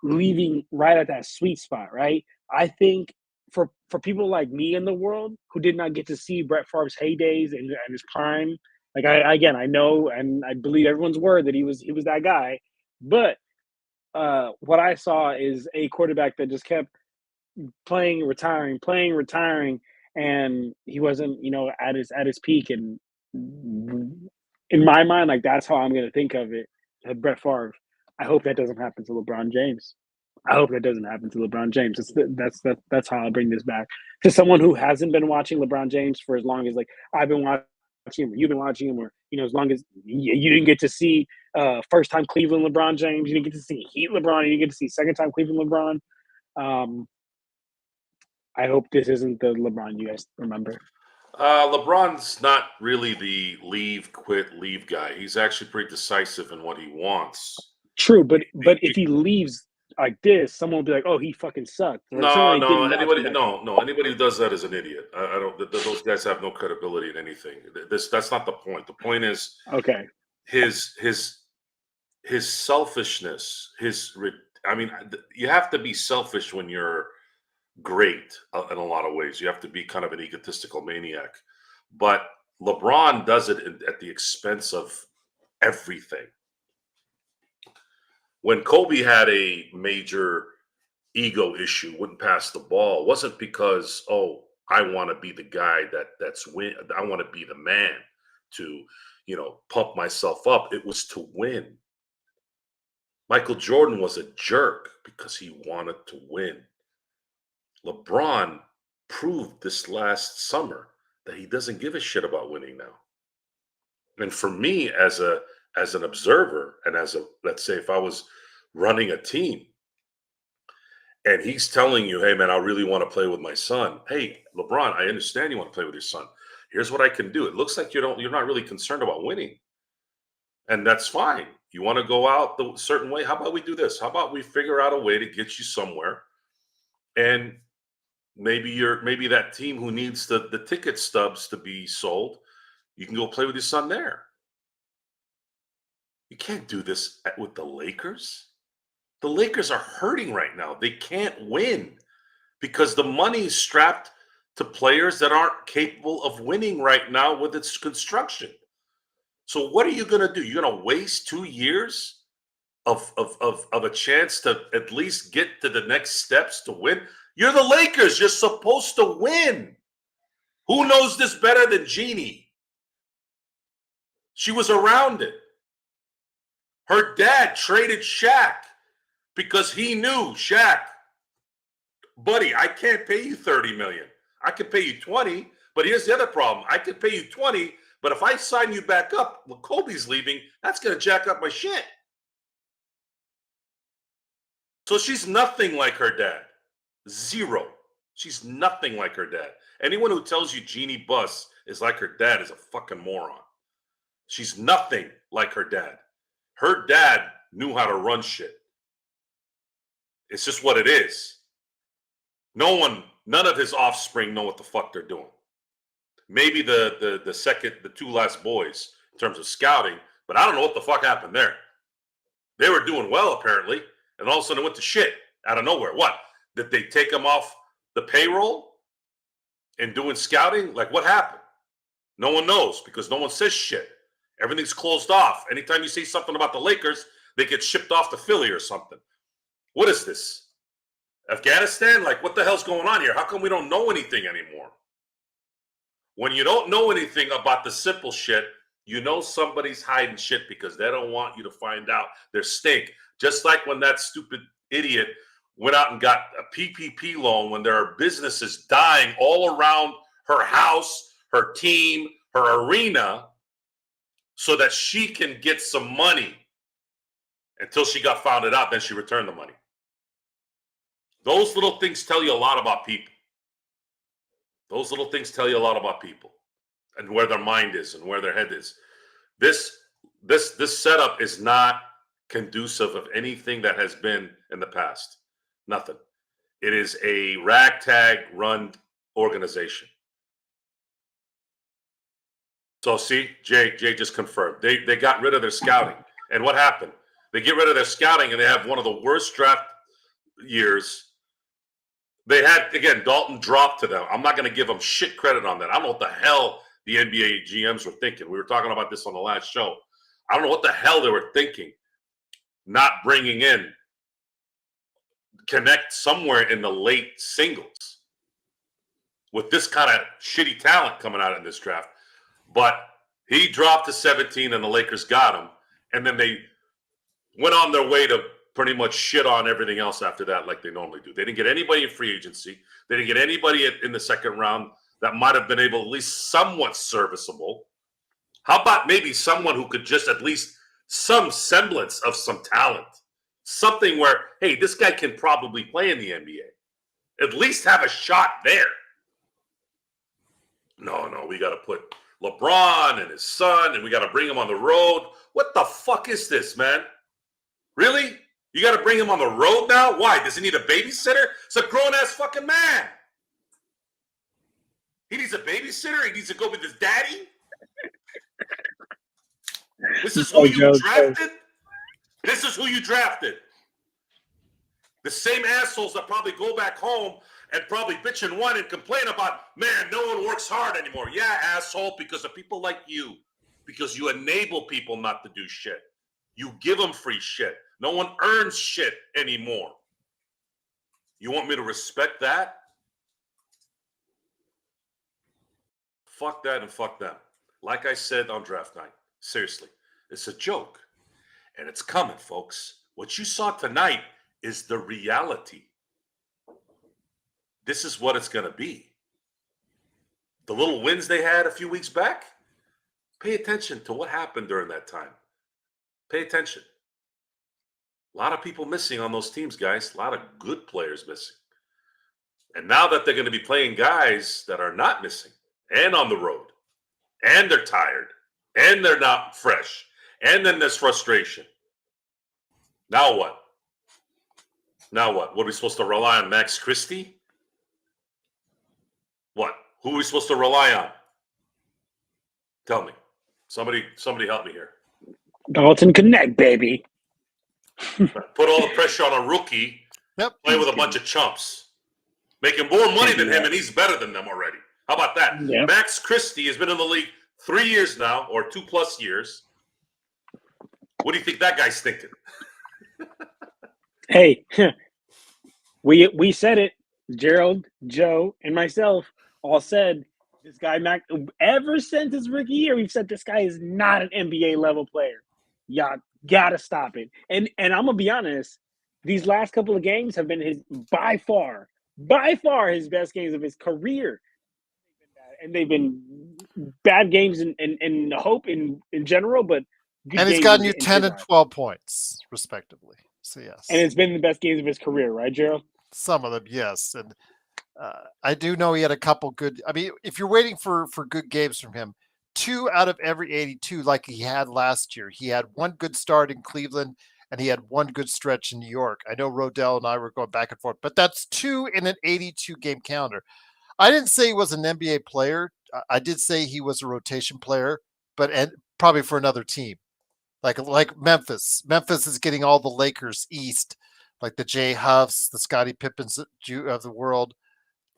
leaving right at that sweet spot, right? I think for people like me in the world who did not get to see Brett Favre's heydays and his prime, I know and I believe everyone's word that he was that guy, but what I saw is a quarterback that just kept playing, retiring, and he wasn't, at his peak. And in my mind, that's how I'm going to think of it. Brett Favre. I hope that doesn't happen to LeBron James. I hope that doesn't happen to LeBron James. That's how I'll bring this back to someone who hasn't been watching LeBron James for as long as I've been watching him, or you've been watching him, or as long as you didn't get to see first time Cleveland LeBron James, you didn't get to see Heat LeBron, you didn't get to see second time Cleveland LeBron. I hope this isn't the LeBron you guys remember. LeBron's not really the leave, quit, leave guy. He's actually pretty decisive in what he wants. True, but if he leaves like this, someone will be like, "Oh, he fucking sucked." No. Anybody who does that is an idiot. I don't. Those guys have no credibility in anything. That's not the point. The point is, okay, his selfishness. You have to be selfish when you're great in a lot of ways. You have to be kind of an egotistical maniac. But LeBron does it at the expense of everything. When Kobe had a major ego issue, wouldn't pass the ball, it wasn't because, I want to be the guy that's win. I want to be the man to, pump myself up. It was to win. Michael Jordan was a jerk because he wanted to win. LeBron proved this last summer that he doesn't give a shit about winning now. And for me, as an observer, and let's say if I was running a team, and he's telling you, hey, man, I really want to play with my son. Hey, LeBron, I understand you want to play with your son. Here's what I can do. It looks like you're not really concerned about winning. And that's fine. You want to go out the certain way? How about we do this? How about we figure out a way to get you somewhere? And maybe that team who needs the ticket stubs to be sold, you can go play with your son there. You can't do this with the Lakers. The Lakers are hurting right now. They can't win because the money is strapped to players that aren't capable of winning right now with its construction. So what are you going to do? You're going to waste 2 years of a chance to at least get to the next steps to win? You're the Lakers. You're supposed to win. Who knows this better than Jeannie? She was around it. Her dad traded Shaq because he knew, Shaq, buddy, I can't pay you $30 million. I could pay you 20, but here's the other problem. I could pay you 20, but if I sign you back up when Kobe's leaving, that's going to jack up my shit. So she's nothing like her dad. Zero. She's nothing like her dad. Anyone who tells you Jeannie Buss is like her dad is a fucking moron. She's nothing like her dad. Her dad knew how to run shit. It's just what it is. None of his offspring know what the fuck they're doing. Maybe the two last boys in terms of scouting, but I don't know what the fuck happened there. They were doing well apparently, and all of a sudden it went to shit out of nowhere. What? Did they take them off the payroll and doing scouting? Like what happened? No one knows because no one says shit. Everything's closed off. Anytime you say something about the Lakers, they get shipped off to Philly or something. What is this? Afghanistan? Like, what the hell's going on here? How come we don't know anything anymore? When you don't know anything about the simple shit, you know somebody's hiding shit because they don't want you to find out their stink. Just like when that stupid idiot went out and got a PPP loan when there are businesses dying all around her house, her team, her arena, so that she can get some money until she got found out. Then she returned the money. Those little things tell you a lot about people. Those little things tell you a lot about people and where their mind is and where their head is. This setup is not conducive of anything that has been in the past. Nothing. It is a ragtag run organization. So see, Jay just confirmed. They got rid of their scouting. And what happened? They get rid of their scouting and they have one of the worst draft years. They had, again, Dalton dropped to them. I'm not going to give them shit credit on that. I don't know what the hell the NBA GMs were thinking. We were talking about this on the last show. I don't know what the hell they were thinking. Not bringing in Connect somewhere in the late singles with this kind of shitty talent coming out in this draft. But he dropped to 17 and the Lakers got him. And then they went on their way to pretty much shit on everything else after that like they normally do. They didn't get anybody in free agency. They didn't get anybody in the second round that might have been able at least somewhat serviceable. How about maybe someone who could just at least some semblance of some talent? Something where, hey, this guy can probably play in the NBA. At least have a shot there. No, we got to put LeBron and his son, and we got to bring him on the road. What the fuck is this, man? Really? You got to bring him on the road now? Why? Does he need a babysitter? It's a grown-ass fucking man. He needs a babysitter? He needs to go with his daddy? This is who you drafted? This is who you drafted. The same assholes that probably go back home and probably bitch and whine and complain about, man, no one works hard anymore. Yeah, asshole, because of people like you. Because you enable people not to do shit. You give them free shit. No one earns shit anymore. You want me to respect that? Fuck that and fuck them. Like I said on draft night, seriously, it's a joke. And it's coming, folks. What you saw tonight is the reality. This is what it's going to be. The little wins they had a few weeks back, pay attention to what happened during that time. Pay attention. A lot of people missing on those teams, guys. A lot of good players missing. And now that they're going to be playing guys that are not missing and on the road, and they're tired, and they're not fresh, and then there's frustration. Now what? Now what? What are we supposed to rely on Max Christie? What? Who are we supposed to rely on? Tell me. Somebody help me here. Dalton Connect, baby. Put all the pressure on a rookie. Yep. Play with a bunch of chumps. Making more money than him, and he's better than them already. How about that? Yep. Max Christie has been in the league 3 years now, or 2+ years. What do you think that guy's thinking? Hey, we said it. Gerald, Joe, and myself all said this guy Mac. Ever since his rookie year, we've said this guy is not an NBA level player. Y'all gotta stop it. And I'm gonna be honest. These last couple of games have been his by far his best games of his career. And they've been bad games in hope in general, but and he's gotten you 10 and 12 points, respectively. So, yes. And it's been the best games of his career, right, Gerald? Some of them, yes. And I do know he had a couple good – I mean, if you're waiting for good games from him, 2 out of every 82 like he had last year. He had one good start in Cleveland, and he had one good stretch in New York. I know Rodell and I were going back and forth, but that's 2 in an 82-game calendar. I didn't say he was an NBA player. I did say he was a rotation player, but probably for another team, like Memphis. Memphis is getting all the Lakers East, like the Jay Huffs, the Scottie Pippins of the world,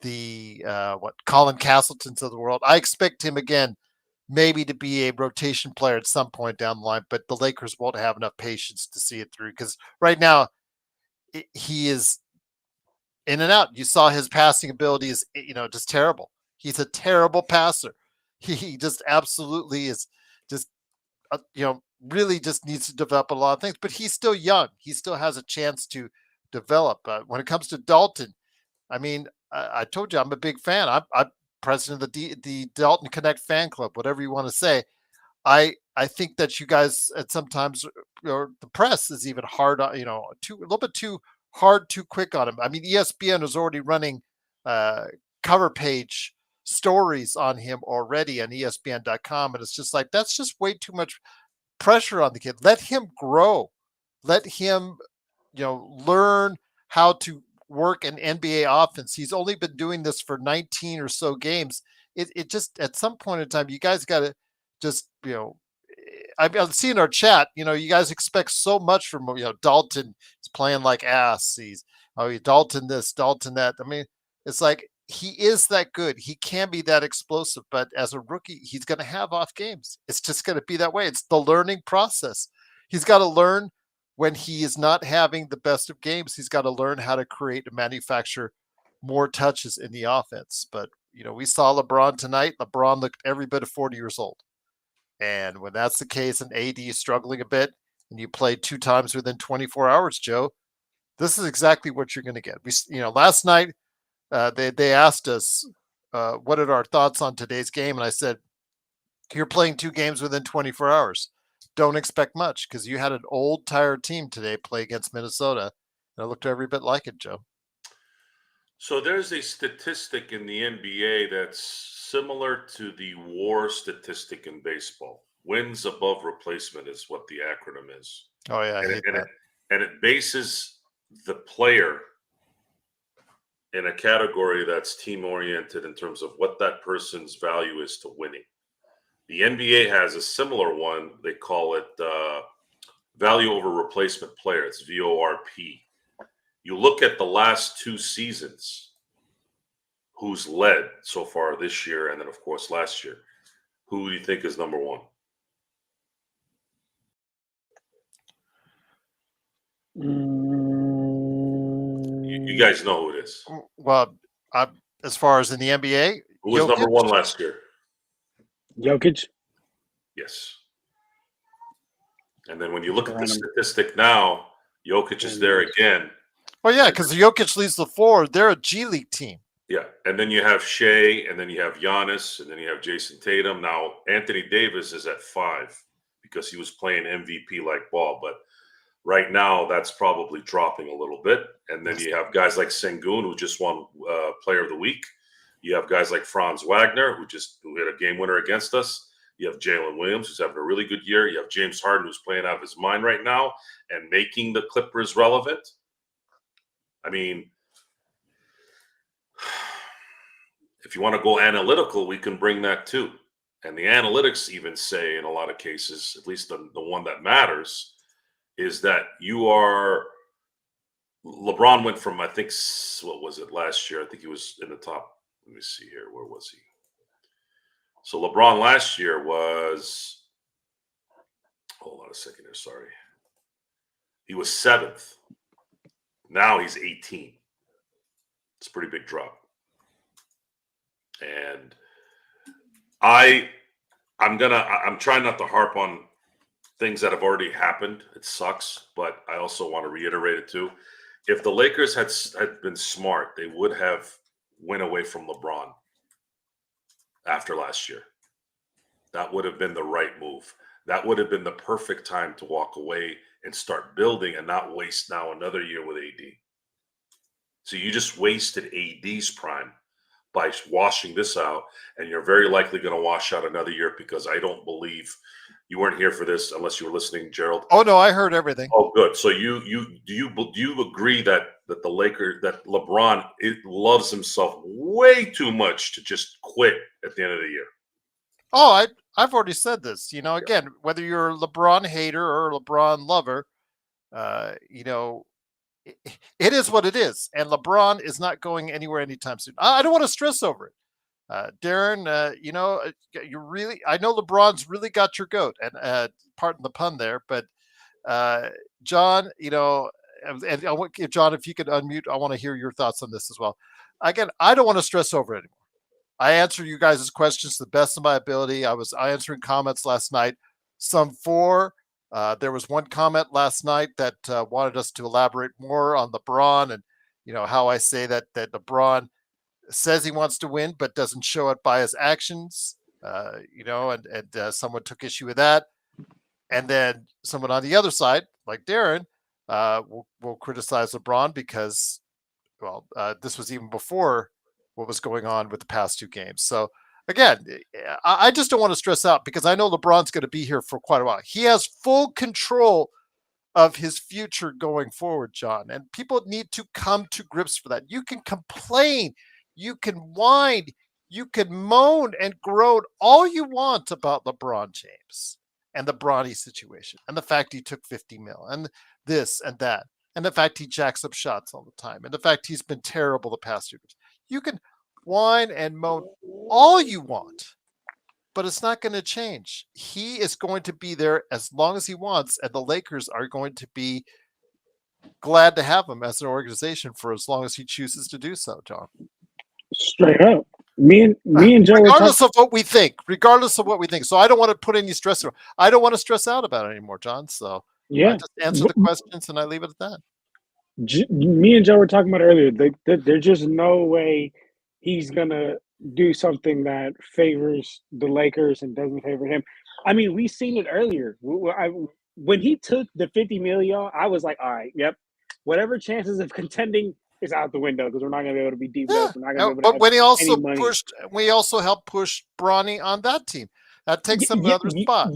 the Colin Castletons of the world. I expect him again, maybe to be a rotation player at some point down the line, but the Lakers won't have enough patience to see it through because right now he is in and out. You saw his passing ability is, just terrible. He's a terrible passer. He just absolutely is just, really just needs to develop a lot of things, but he's still young. He still has a chance to develop. When it comes to Dalton, I mean, I told you I'm a big fan. I'm president of the Dalton Connect fan club, whatever you want to say. I think that you guys at sometimes, or the press is even hard, a little bit too hard, too quick on him. I mean, ESPN is already running cover page stories on him already on ESPN.com, and it's just like that's just way too much pressure on the kid. Let him grow. Let him, learn how to work an NBA offense. He's only been doing this for 19 or so games. It just at some point in time, you guys got to just, I've seen our chat, you guys expect so much from, Dalton is playing like ass. Dalton this, Dalton that. I mean, it's like he is that good. He can be that explosive, but as a rookie, he's going to have off games. It's just going to be that way. It's the learning process. He's got to learn when he is not having the best of games. He's got to learn how to create and manufacture more touches in the offense. But, we saw LeBron tonight. LeBron looked every bit of 40 years old. And when that's the case and AD is struggling a bit and you play 2 times within 24 hours, Joe, this is exactly what you're going to get. Last night they asked us what are our thoughts on today's game. And I said, you're playing 2 games within 24 hours. Don't expect much because you had an old, tired team today play against Minnesota. And it looked every bit like it, Joe. So there's a statistic in the NBA that's similar to the WAR statistic in baseball. Wins above replacement is what the acronym is. Oh, yeah. And it bases the player in a category that's team-oriented in terms of what that person's value is to winning. The NBA has a similar one. They call it value over replacement player. It's VORP. You look at the last 2 seasons, who's led so far this year, and then, of course, last year. Who do you think is number 1? You guys know who it is. Well, as far as in the NBA, who was number 1 last year? Jokic. Yes. And then when you look at the statistic now, Jokic is there again. Well, yeah, because Jokic leads the floor. They're a G League team. Yeah, and then you have Shea, and then you have Giannis, and then you have Jason Tatum. Now, Anthony Davis is at 5 because he was playing MVP-like ball. But Right now, that's probably dropping a little bit. And then Yes. you have guys like Sengun, who just won Player of the Week. You have guys like Franz Wagner, who hit a game winner against us. You have Jalen Williams, who's having a really good year. You have James Harden, who's playing out of his mind right now and making the Clippers relevant. I mean, if you want to go analytical, we can bring that too. And the analytics even say in a lot of cases, at least the one that matters, is that LeBron went from, I think, what was it last year? I think he was in the top. Let me see here. Where was he? So LeBron last year was, hold on a second here, sorry. He was 7th. Now he's 18. It's a pretty big drop. And I'm trying not to harp on things that have already happened. It sucks, but I also want to reiterate it too. If the Lakers had been smart, they would have went away from LeBron after last year. That would have been the right move. That would have been the perfect time to walk away and start building and not waste now another year with AD. So you just wasted AD's prime by washing this out, and you're very likely going to wash out another year because I don't believe you weren't here for this unless you were listening, Gerald. Oh no, I heard everything. Oh, good. So do you agree that LeBron loves himself way too much to just quit at the end of the year? Oh, I've already said this. Again, whether you're a LeBron hater or a LeBron lover, it is what it is, and LeBron is not going anywhere anytime soon. I don't want to stress over it. Darren, I know LeBron's really got your goat, and pardon the pun there, but John, and I want John, if you could unmute, I want to hear your thoughts on this as well. Again, I don't want to stress over it anymore. I answer you guys' questions to the best of my ability. I was answering comments last night, some 4. There was one comment last night that wanted us to elaborate more on LeBron and, how I say that LeBron says he wants to win, but doesn't show it by his actions, and someone took issue with that. And then someone on the other side, like Darren, will criticize LeBron because, this was even before what was going on with the past 2 games. So again, I just don't want to stress out because I know LeBron's going to be here for quite a while. He has full control of his future going forward, John, and people need to come to grips for that. You can complain, you can whine, you can moan and groan all you want about LeBron James and the Bronny situation and the fact he took 50 mil and this and that, and the fact he jacks up shots all the time, and the fact he's been terrible the past 2 years. You can whine and moan all you want, but it's not going to change. He is going to be there as long as he wants, and the Lakers are going to be glad to have him as an organization for as long as he chooses to do so, John. Straight up. Me and Joe regardless of what we think. So I don't want to put any stress. I don't want to stress out about it anymore, John. So yeah, I just answer the questions and I leave it at that. Me and Joe were talking about earlier. There's just no way he's gonna do something that favors the Lakers and doesn't favor him. I mean, we seen it earlier. When he took the 50 million, I was like, all right, yep. Whatever chances of contending is out the window because we're not gonna be able to be deep. Yeah. We're not gonna be able to But when he also any money. we also helped push Bronny on that team. That takes some other spot.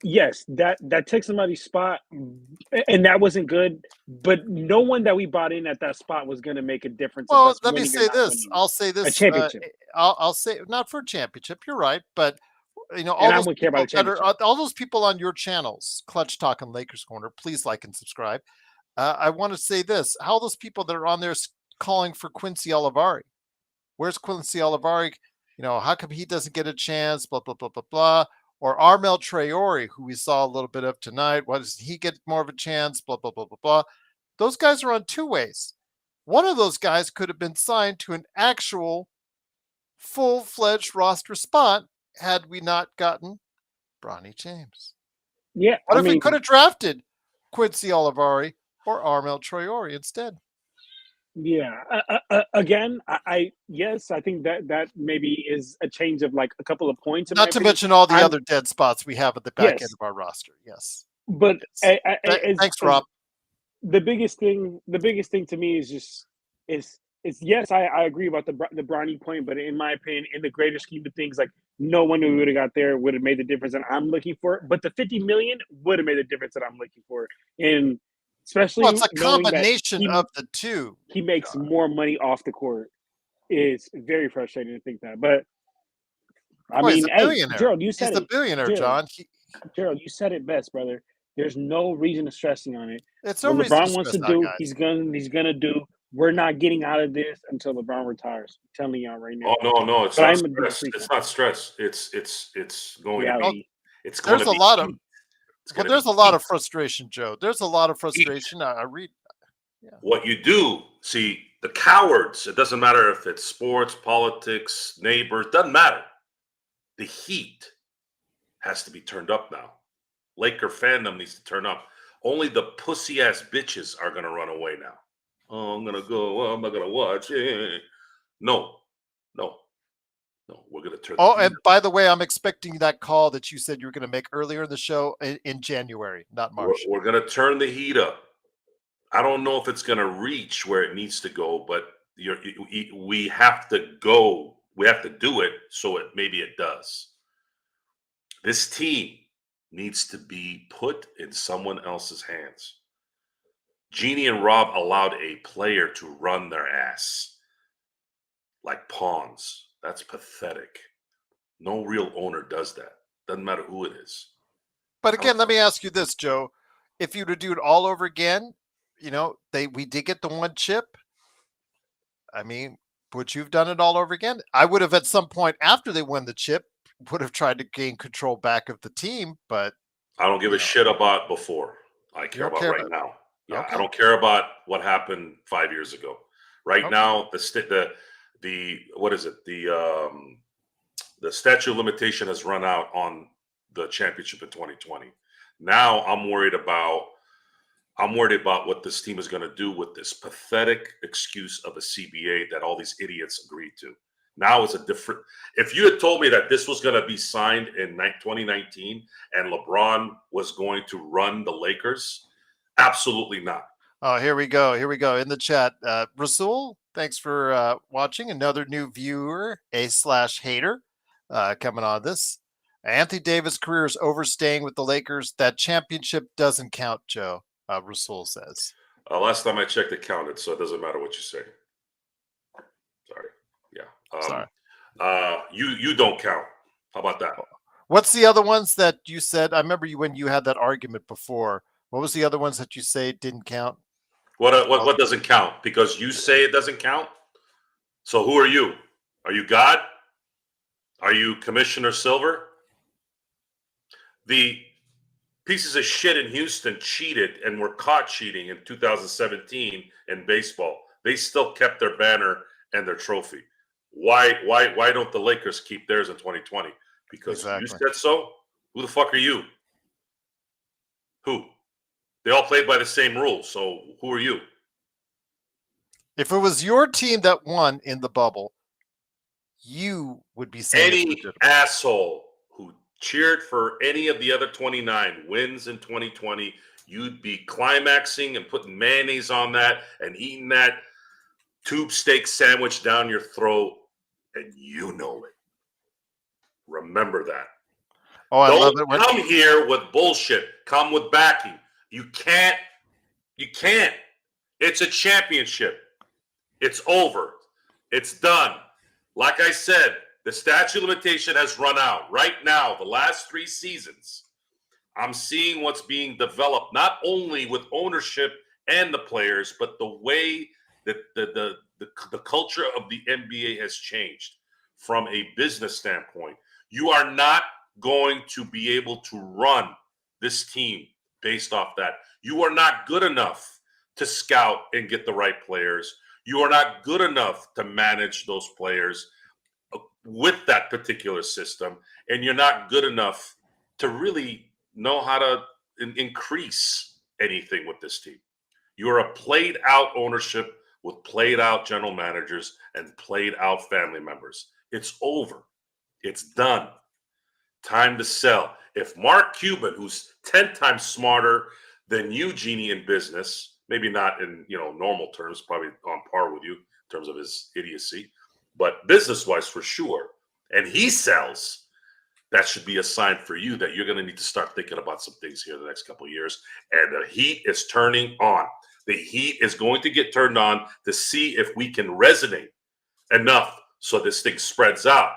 Yes, that took somebody's spot, and that wasn't good. But no one that we bought in at that spot was going to make a difference. Well, let me say this. I'll say this. A championship. I'll say not for a championship. You're right, but all those people on your channels, Clutch Talk and Lakers Corner, please like and subscribe. I want to say this: how those people that are on there calling for Quincy Olivari? Where's Quincy Olivari? How come he doesn't get a chance? Blah blah blah blah blah. Or Armel Traore, who we saw a little bit of tonight. Why does he get more of a chance? Blah, blah, blah, blah, blah. Those guys are on 2 ways. One of those guys could have been signed to an actual full-fledged roster spot had we not gotten Bronny James. Yeah. What if we could have drafted Quincy Olivari or Armel Traore instead? Yeah. Again, I think that maybe is a change of like a couple of points. Not to mention all the other dead spots we have at the back end of our roster. Yes. But thanks, Rob. the biggest thing to me is just is yes, I agree about the Bronny point, but in my opinion, in the greater scheme of things, like no one who would have got there would have made the difference that I'm looking for. But the 50 million would have made the difference that I'm looking for, and Well, it's especially a knowing that combination of the two. he makes more money off the court is very frustrating to think that. But I Well, he's mean, a hey, billionaire. Gerald, you He's said the it. billionaire, Gerald, John. Gerald, you said it best, brother. There's no reason to stressing on it. It's no What reason to LeBron wants stress to out, do, guys. he's gonna do. We're not getting out of this until LeBron retires. I'm telling y'all right now. Oh no, it's But not I'm a big stress. freak It's on not stress. It's going to Well, reality. be. It's going there's to a be lot of heat. It's well, going to there's be a lot heat. of frustration, Joe. There's a lot of Heat. frustration. I read. Yeah. What you do, see, the cowards. It doesn't matter if it's sports, politics, neighbors. Doesn't matter. The heat has to be turned up now. Laker fandom needs to turn up. Only the pussy ass bitches are gonna run away now. Oh, I'm gonna go. Oh, I'm not gonna watch. No, no, no. We're gonna turn the Oh, heat and up. by the way, I'm expecting that call that you said you were going to make earlier in the show in January, not March. We're gonna turn the heat up. I don't know if it's gonna reach where it needs to go, but we have to go. We have to do it so maybe it does. This team needs to be put in someone else's hands. Jeannie and Rob allowed a player to run their ass like pawns. That's pathetic. No real owner does that. Doesn't matter who it is. But again, let me ask you this, Joe. If you were to do it all over again, we did get the one chip. I mean, would you have done it all over again? I would have at some point after they won the chip, would have tried to gain control back of the team, but I don't give a shit about before. I you care don't about care right about. now. Yeah, I Okay. don't care about what happened 5 years ago. Right Okay. now, the what is it? The statute of limitation has run out on the championship in 2020. Now I'm worried about what this team is going to do with this pathetic excuse of a CBA that all these idiots agreed to. Now it's a different. If you had told me that this was going to be signed in 2019 and LeBron was going to run the Lakers, absolutely not. Oh, here we go. Here we go in the chat. Rasul, thanks for watching. Another new viewer, a/hater, coming on this. Anthony Davis' career is overstaying with the Lakers. That championship doesn't count, Joe. Rasul says. Last time I checked, it counted, so it doesn't matter what you say. Sorry. Yeah. Sorry. You don't count. How about that? What's the other ones that you said? I remember when you had that argument before. What was the other ones that you say didn't count? What doesn't count? Because you say it doesn't count? So who are you? Are you God? Are you Commissioner Silver? The pieces of shit in Houston cheated and were caught cheating in 2017 in baseball. They still kept their banner and their trophy. Why don't the Lakers keep theirs in 2020? Because you said so? Who the fuck are you? Who? They all played by the same rules. So who are you? If it was your team that won in the bubble, you would be saying any asshole who cheered for any of the other 29 wins in 2020, you'd be climaxing and putting mayonnaise on that and eating that tube steak sandwich down your throat, and you know it. Remember that. Oh, I love Don't it. come here with bullshit. Come with backing. You can't. It's a championship. It's over. It's done. Like I said, the statute of limitation has run out. Right now, the last 3 seasons, I'm seeing what's being developed, not only with ownership and the players, but the way that the culture of the NBA has changed from a business standpoint. You are not going to be able to run this team based off that. You are not good enough to scout and get the right players. You are not good enough to manage those players with that particular system, and you're not good enough to really know how to increase anything with this team. You're a played out ownership with played out general managers and played out family members. It's over. It's done. Time to sell. If Mark Cuban, who's 10 times smarter than you, Jeannie, in business, Maybe not in normal terms, probably on par with you in terms of his idiocy, but business-wise for sure. And he sells. That should be a sign for you that you're going to need to start thinking about some things here in the next couple of years. And the heat is turning on. The heat is going to get turned on to see if we can resonate enough so this thing spreads out,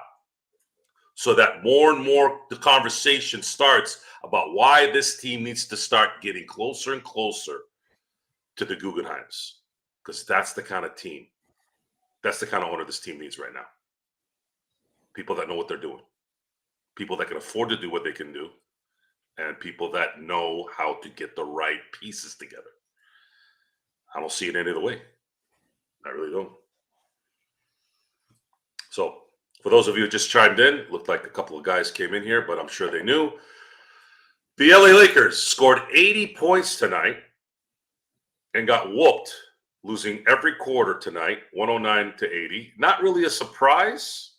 so that more and more the conversation starts about why this team needs to start getting closer and closer to the Guggenheims, because that's the kind of team, that's the kind of owner this team needs right now. People that know what they're doing, people that can afford to do what they can do, and people that know how to get the right pieces together. I don't see it any other way. I really don't. So for those of you who just chimed in, looked like a couple of guys came in here, but I'm sure they knew. The LA Lakers scored 80 points tonight and got whooped, losing every quarter tonight, 109-80. Not really a surprise,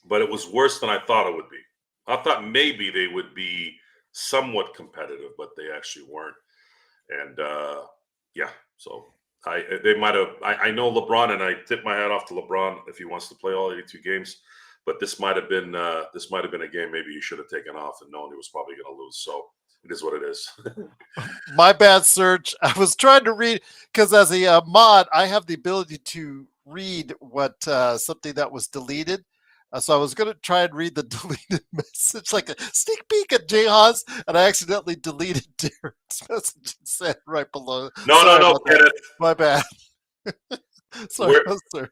but it was worse than I thought it would be. I thought maybe they would be somewhat competitive, but they actually weren't. And so they might have. I know LeBron, and I tip my hat off to LeBron if he wants to play all 82 games. But this might have been a game maybe you should have taken off and known he was probably going to lose. So it is what it is. My bad, Serge. I was trying to read because as a mod, I have the ability to read what something that was deleted. So I was going to try and read the deleted message, like a sneak peek at Jayhaz, and I accidentally deleted Derek's message and said right below. No, Kenneth. My bad. Sorry, Serge.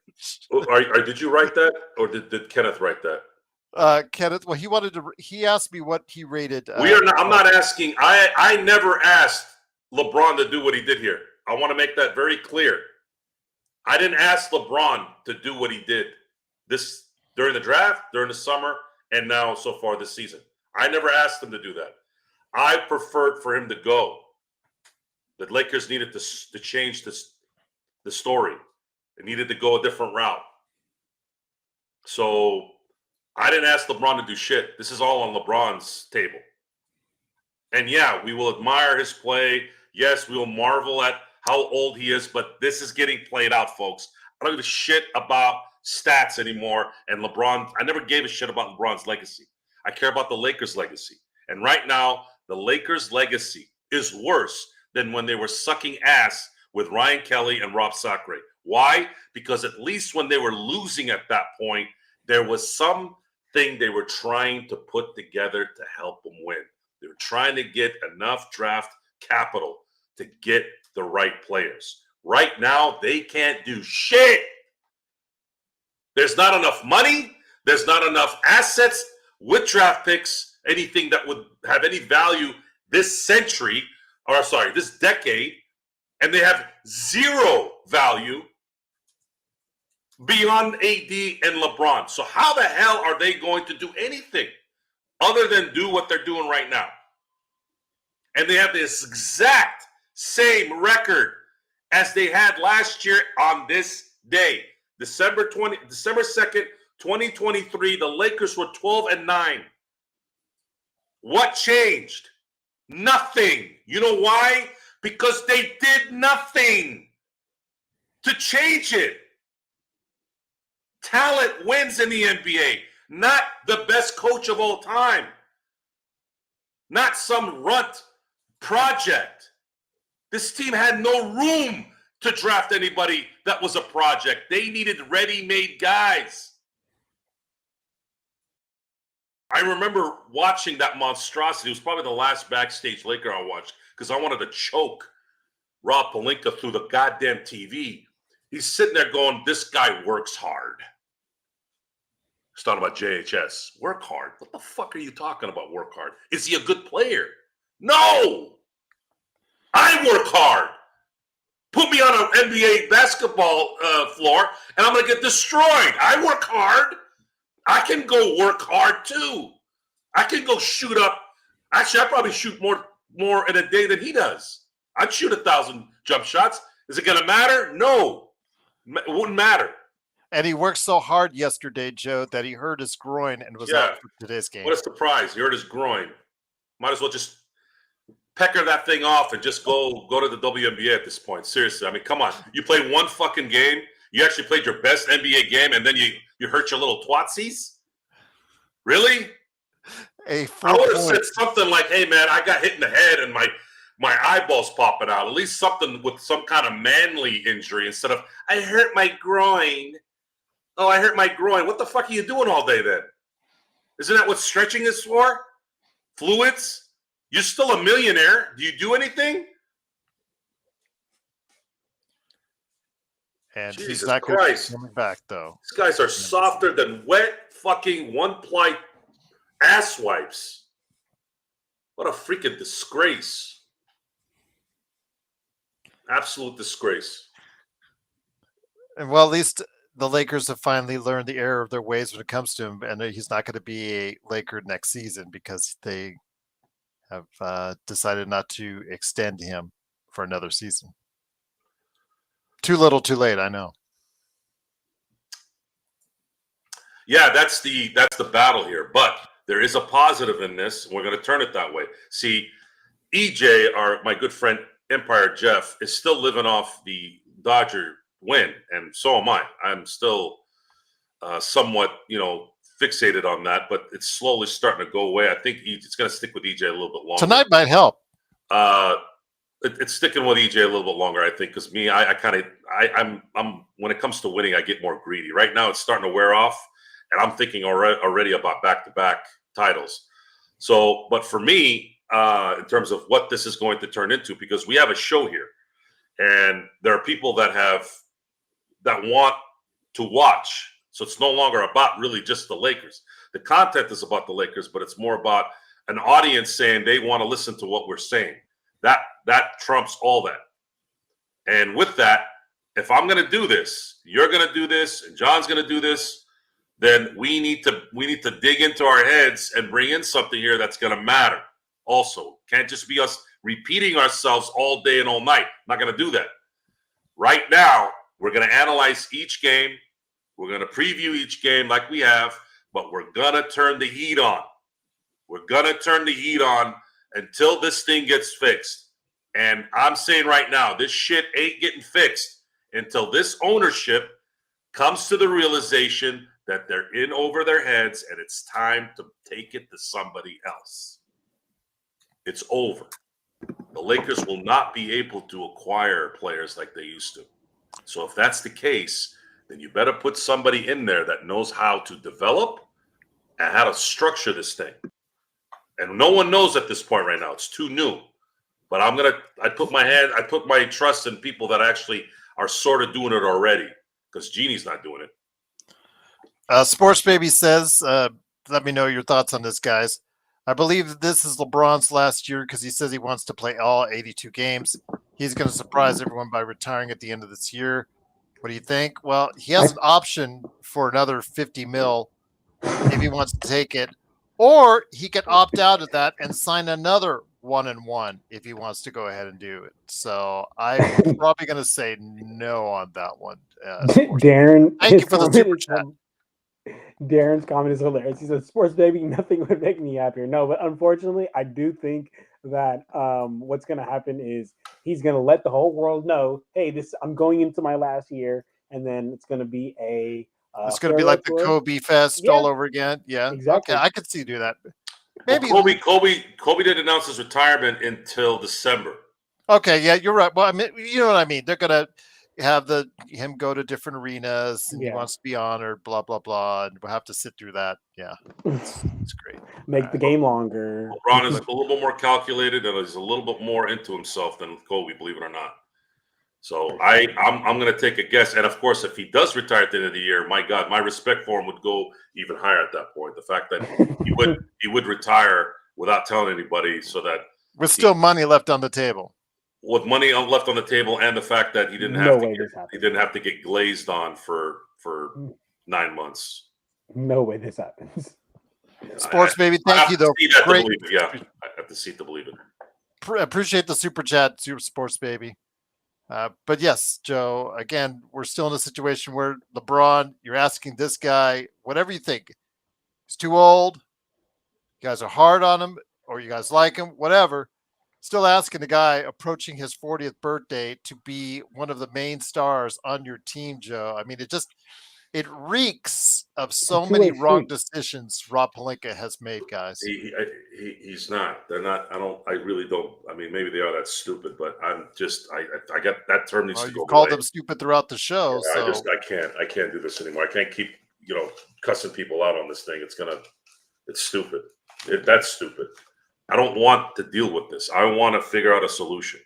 Did you write that, or did Kenneth write that? Kenneth, well, he asked me what he rated. I'm not asking. I never asked LeBron to do what he did here. I want to make that very clear. I didn't ask LeBron to do what he did during the draft, during the summer, and now so far this season. I never asked him to do that. I preferred for him to go. The Lakers needed to change the story. It needed to go a different route. So I didn't ask LeBron to do shit. This is all on LeBron's table. And yeah, we will admire his play. Yes, we will marvel at how old he is, but this is getting played out, folks. I don't give a shit about stats anymore. And LeBron, I never gave a shit about LeBron's legacy. I care about the Lakers' legacy. And right now, the Lakers' legacy is worse than when they were sucking ass with Ryan Kelly and Rob Sacre. Why? Because at least when they were losing at that point, there was something they were trying to put together to help them win. They were trying to get enough draft capital to get the right players. Right now, they can't do shit. There's not enough money. There's not enough assets with draft picks, anything that would have any value this decade, and they have zero value beyond AD and LeBron. So how the hell are they going to do anything other than do what they're doing right now? And they have this exact same record as they had last year on this day. December 2nd, 2023, the Lakers were 12-9. What changed? Nothing. You know why? Because they did nothing to change it. Talent wins in the NBA, not the best coach of all time, not some runt project. This team had no room to draft anybody that was a project. They needed ready-made guys. I remember watching that monstrosity. It was probably the last backstage Laker I watched because I wanted to choke Rob Pelinka through the goddamn TV. He's sitting there going, this guy works hard. He's talking about JHS. Work hard? What the fuck are you talking about, work hard? Is he a good player? No! I work hard. Put me on an NBA basketball floor, and I'm going to get destroyed. I work hard. I can go work hard, too. I can go shoot up. Actually, I probably shoot more in a day than he does. I'd shoot 1,000 jump shots. Is it going to matter? No. It wouldn't matter. And he worked so hard yesterday, Joe, that he hurt his groin and was out for today's game. What a surprise. He hurt his groin. Might as well just pecker that thing off and just go to the WNBA at this point. Seriously, I mean, come on. You played one fucking game. You actually played your best NBA game, and then you hurt your little twatsies? Really? I would have said something like, hey, man, I got hit in the head and my eyeballs popping out. At least something with some kind of manly injury instead of, I hurt my groin. Oh, I hurt my groin. What the fuck are you doing all day then? Isn't that what stretching is for? Fluids? You're still a millionaire. Do you do anything? And Jesus he's not going to be coming back, though. These guys are softer than wet fucking one-ply ass wipes. What a freaking disgrace. Absolute disgrace. And well, at least the Lakers have finally learned the error of their ways when it comes to him, and he's not going to be a Laker next season because they have decided not to extend him for another season. Too little, too late, I know. Yeah, that's the battle here. But there is a positive in this, and we're going to turn it that way. See, EJ, my good friend Empire Jeff, is still living off the Dodger win, and so am I. I'm still somewhat, fixated on that, but it's slowly starting to go away. I think it's going to stick with EJ a little bit longer. Tonight might help. It's sticking with EJ a little bit longer, I think, because me, I'm when it comes to winning, I get more greedy. Right now, it's starting to wear off, and I'm thinking already about back-to-back titles. So, but for me, in terms of what this is going to turn into, because we have a show here, and there are people that want to watch. So it's no longer about really just the Lakers. The content is about the Lakers, but it's more about an audience saying they want to listen to what we're saying. That trumps all that. And with that, if I'm going to do this, you're going to do this, and John's going to do this, then we need to dig into our heads and bring in something here that's going to matter. Also, can't just be us repeating ourselves all day and all night. Not going to do that. Right now, we're going to analyze each game. We're going to preview each game like we have, but we're going to turn the heat on. We're going to turn the heat on until this thing gets fixed. And I'm saying right now, this shit ain't getting fixed until this ownership comes to the realization that they're in over their heads and it's time to take it to somebody else. It's over. The Lakers will not be able to acquire players like they used to. So if that's the case, then you better put somebody in there that knows how to develop and how to structure this thing. And no one knows at this point right now. It's too new. But I put my trust in people that actually are sort of doing it already, because Genie's not doing it. Sports Baby says, let me know your thoughts on this, guys. I believe this is LeBron's last year because he says he wants to play all 82 games. He's going to surprise everyone by retiring at the end of this year. What do you think? Well, he has an option for another $50 million if he wants to take it, or he could opt out of that and sign another 1-1 if he wants to go ahead and do it. So I'm probably going to say no on that one. Darren, thank you for the super chat. Darren's comment is hilarious. He says, "Sports Baby, nothing would make me happier." No, but unfortunately, I do think that what's going to happen is he's going to let the whole world know, hey, I'm going into my last year, and then it's going to be it's going to be like the Kobe Fest all over again. Yeah, exactly. Okay, I could see you do that. Maybe Kobe didn't announce his retirement until December. Okay, yeah, you're right. Well, I mean, you know what I mean. They're going to have him go to different arenas, and he wants to be honored, blah blah blah, and we'll have to sit through that. Yeah, it's great. Make the game longer. LeBron is a little bit more calculated, and he's a little bit more into himself than Kobe, believe it or not. So I'm going to take a guess, and of course, if he does retire at the end of the year, my God, my respect for him would go even higher at that point. The fact that he would retire without telling anybody, so that with still money left on the table. With money left on the table, and the fact that he didn't have to get glazed on for 9 months. No way this happens. Sports Baby, thank you though. Great. I have to see it to believe it. Appreciate the super chat, Sports Baby. But yes, Joe. Again, we're still in a situation where LeBron. You're asking this guy whatever you think. He's too old. You guys are hard on him, or you guys like him, whatever. Still asking the guy approaching his 40th birthday to be one of the main stars on your team, Joe. I mean, it reeks of so many two-way wrong street. decisions Rob Pelinka has made, guys. He's not. They're not. I really don't. I mean, maybe they are that stupid, but I'm just. I got that term needs Well, to you've go called away. them stupid throughout the show, Yeah, so I can't do this anymore. I can't keep cussing people out on this thing. It's stupid. That's stupid. I don't want to deal with this. I want to figure out a solution.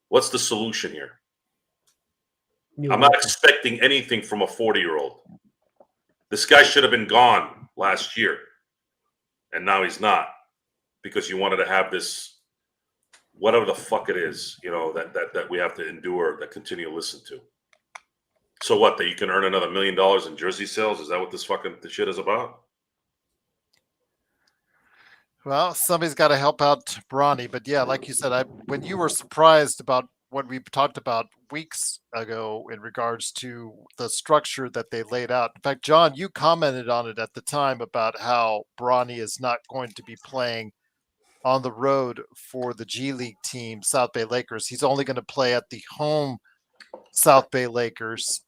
What's the solution here? I'm not expecting anything from a 40-year-old. This guy should have been gone last year, and now he's not because you wanted to have this, whatever the fuck it is, that we have to endure, that continue to listen to. So what? That you can earn another $1 million in jersey sales? Is that what this shit is about? well, somebody's got to help out Bronny. But yeah, like you said, when you were surprised about what we talked about weeks ago in regards to the structure that they laid out. In fact, John, you commented on it at the time about how Bronny is not going to be playing on the road for the G League team, South Bay Lakers. He's only going to play at the home South Bay Lakers,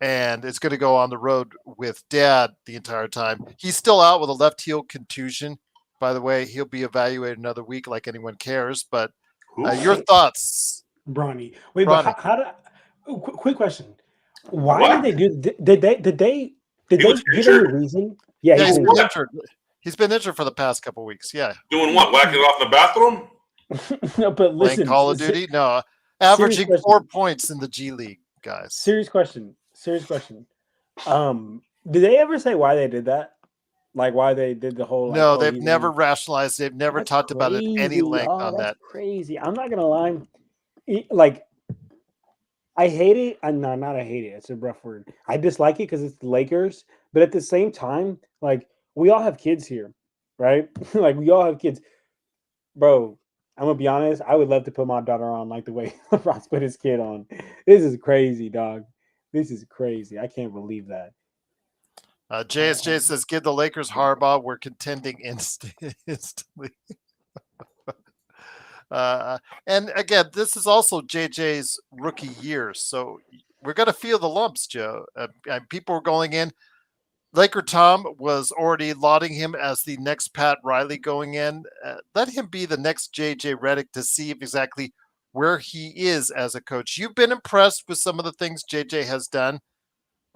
and it's going to go on the road with Dad the entire time. He's still out with a left heel contusion. By the way, he'll be evaluated another week like anyone cares. But your thoughts? Bronny. Wait, Bronny. but how did? Quick question. Why did they do? Did they give any reason? Yeah, he's been been injured. He's been injured for the past couple of weeks. Yeah. Doing what? Whacking it off in the bathroom? No, but listen. Playing Call of Duty? No. Averaging 4 points in the G League, guys. Serious question. Did they ever say why they did that? Like why they did the whole? No, they've never rationalized. They've never talked about it any length on that. Crazy. I'm not gonna lie. Like, I hate it. No, not I hate it. It's a rough word. I dislike it because it's the Lakers. But at the same time, like we all have kids here, right? Like we all have kids, bro. I'm gonna be honest. I would love to put my daughter on like the way LeBron's put his kid on. This is crazy, dog. This is crazy. I can't believe that. JSJ says, "Give the Lakers Harbaugh. We're contending instantly." And again, this is also JJ's rookie year, so we're going to feel the lumps, Joe. And people are going in. Laker Tom was already lauding him as the next Pat Riley going in. Let him be the next JJ Redick to see exactly where he is as a coach. You've been impressed with some of the things JJ has done.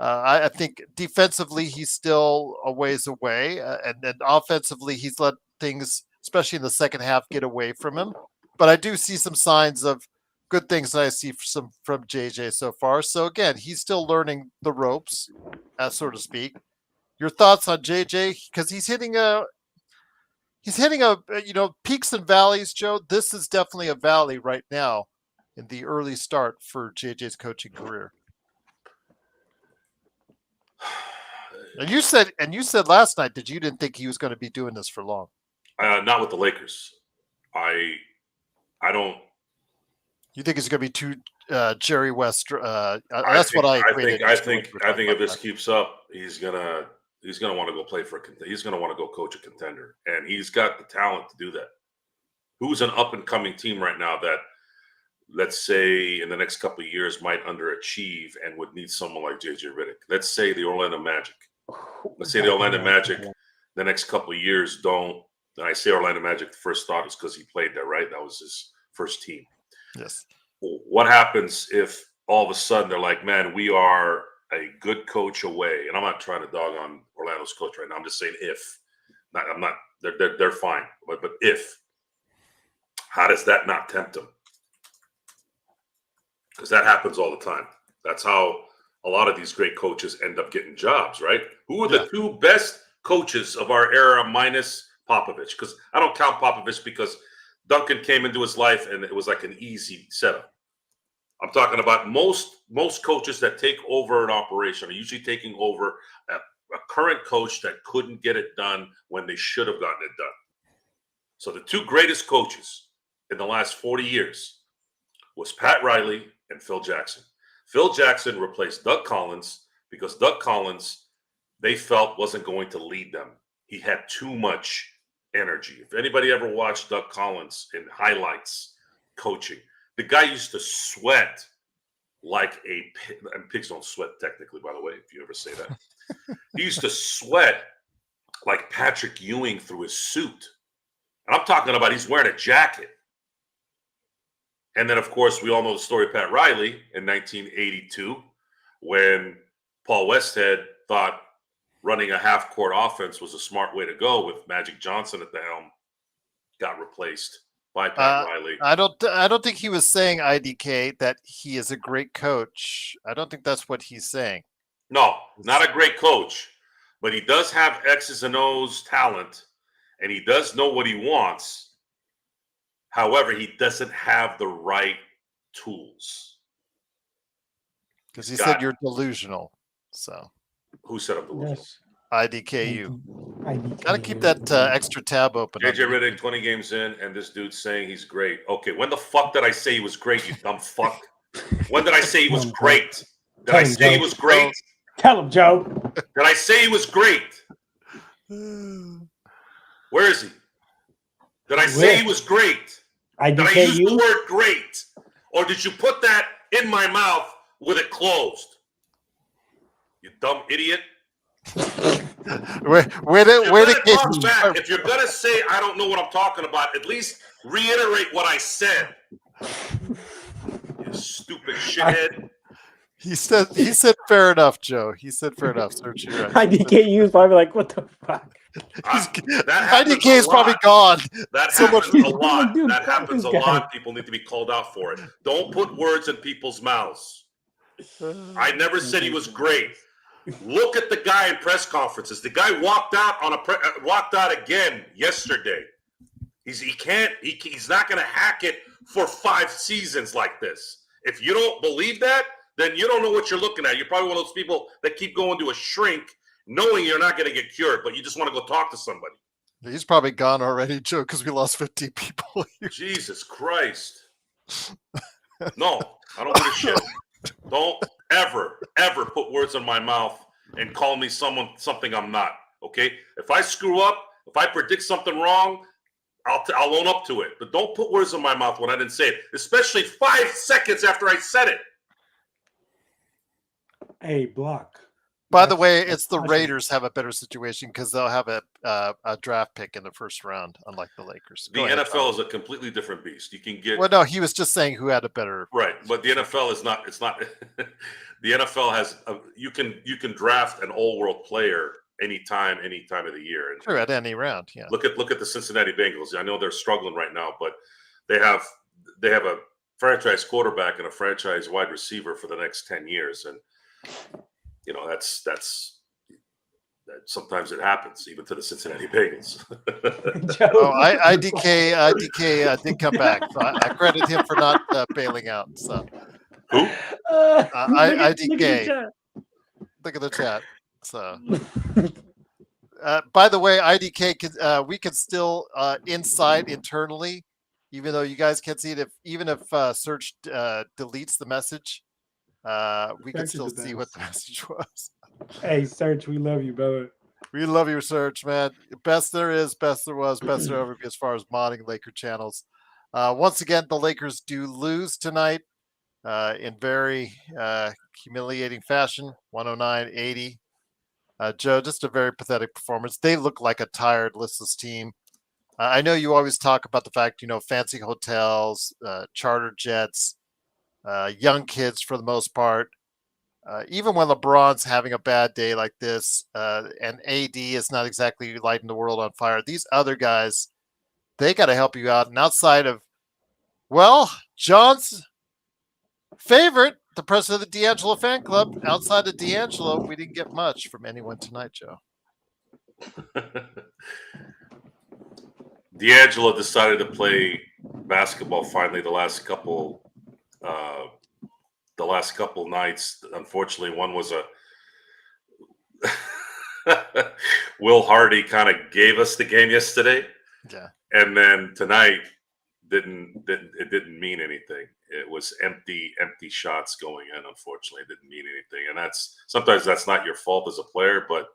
I think defensively, he's still a ways away. And offensively, he's let things, especially in the second half, get away from him. But I do see some signs of good things that I see from JJ so far. So again, he's still learning the ropes, so to speak. Your thoughts on JJ? Because he's hitting a peaks and valleys, Joe. This is definitely a valley right now in the early start for JJ's coaching career. And you said last night that you didn't think he was going to be doing this for long. Not with the Lakers. I don't. You think it's going to be too Jerry West? That's what I equated. I think if this keeps up, he's gonna want to go play for he's gonna want to go coach a contender, and he's got the talent to do that. Who's an up and coming team right now that, let's say, in the next couple of years might underachieve and would need someone like JJ Redick? Let's say the Orlando Magic. Let's say the Orlando Magic the next couple of years don't. And I say Orlando Magic, the first thought is because he played there, right? That was his first team. Yes. What happens if all of a sudden they're like, man, we are a good coach away? And I'm not trying to dog on Orlando's coach right now. I'm just saying if. I'm not. They're fine. But if, how does that not tempt them? Because that happens all the time. That's how a lot of these great coaches end up getting jobs, right? Who are the two best coaches of our era minus Popovich? Because I don't count Popovich because Duncan came into his life and it was like an easy setup. I'm talking about most coaches that take over an operation are usually taking over a current coach that couldn't get it done when they should have gotten it done. So the two greatest coaches in the last 40 years was Pat Riley and Phil Jackson. Phil Jackson replaced Doug Collins because Doug Collins, they felt, wasn't going to lead them. He had too much energy. If anybody ever watched Doug Collins in highlights coaching, the guy used to sweat like and pigs don't sweat technically, by the way, if you ever say that. He used to sweat like Patrick Ewing through his suit. And I'm talking about he's wearing a jacket. And then, of course, we all know the story of Pat Riley in 1982 when Paul Westhead thought running a half-court offense was a smart way to go with Magic Johnson at the helm. Got replaced by Pat Riley. I don't think he was saying, IDK, that he is a great coach. I don't think that's what he's saying. No, not a great coach, but he does have X's and O's talent, and he does know what he wants. However, he doesn't have the right tools. Because he said you're delusional. So who said I'm delusional? Yes. IDKU. IDK. Gotta keep that extra tab open. JJ Redick, 20 games in, and this dude's saying he's great. Okay, when the fuck did I say he was great, you dumb fuck? When did I say he was great? Did I say he was great? Tell him, Joe. Did I say he was great? Where is he? Did I say he was great? Did I use the word great? Or did you put that in my mouth with it closed? You dumb idiot. If you're going to say I don't know what I'm talking about, at least reiterate what I said. You stupid shithead. He said fair enough, Joe. He said fair enough. Search your IDK is probably like, what the fuck? IDK is probably gone. That happens a lot. That happens a lot. People need to be called out for it. Don't put words in people's mouths. I never said he was great. Look at the guy in press conferences. The guy walked out again yesterday. He's not going to hack it for 5 seasons like this. If you don't believe that, then you don't know what you're looking at. You're probably one of those people that keep going to a shrink knowing you're not going to get cured, but you just want to go talk to somebody. He's probably gone already, Joe, because we lost 15 people here. Jesus Christ. No, I don't give a shit. Don't ever put words in my mouth and call me something I'm not, okay? If I screw up, if I predict something wrong, I'll own up to it. But don't put words in my mouth when I didn't say it, especially 5 seconds after I said it. Hey, block. By the way, it's the Raiders have a better situation because they'll have a draft pick in the first round, unlike the Lakers. The NFL is a completely different beast. You can get. Well, no, he was just saying who had a better. Right, but the NFL is not. It's not. The NFL has. You can draft an all-world player any time of the year. Sure, at any round. Yeah. Look at the Cincinnati Bengals. I know they're struggling right now, but they have a franchise quarterback and a franchise wide receiver for the next 10 years, and you know that's sometimes it happens even to the Cincinnati Bengals. IDK did come back. So I credit him for not bailing out. So who? IDK. Look at the chat. So. By the way, IDK, we can still insight internally, even though you guys can't see it. Even if Search deletes the message, we can still see what the message was. Hey, Search, we love you, brother. We love your Search, man. Best there is, best there was, best there ever be as far as modding Laker channels. Once again, the Lakers do lose tonight in very humiliating fashion, 109-80. Joe, just a very pathetic performance. They look like a tired, listless team. I know you always talk about the fact, fancy hotels, charter jets, young kids for the most part. Even when LeBron's having a bad day like this, and AD is not exactly lighting the world on fire, these other guys, they got to help you out. And outside of, John's favorite, the president of the D'Angelo fan club, outside of D'Angelo, we didn't get much from anyone tonight, Joe. D'Angelo decided to play basketball finally the last couple nights. Unfortunately, one was Will Hardy kind of gave us the game yesterday. Yeah. And then tonight didn't mean anything. It was empty shots going in. Unfortunately, it didn't mean anything. And sometimes that's not your fault as a player, but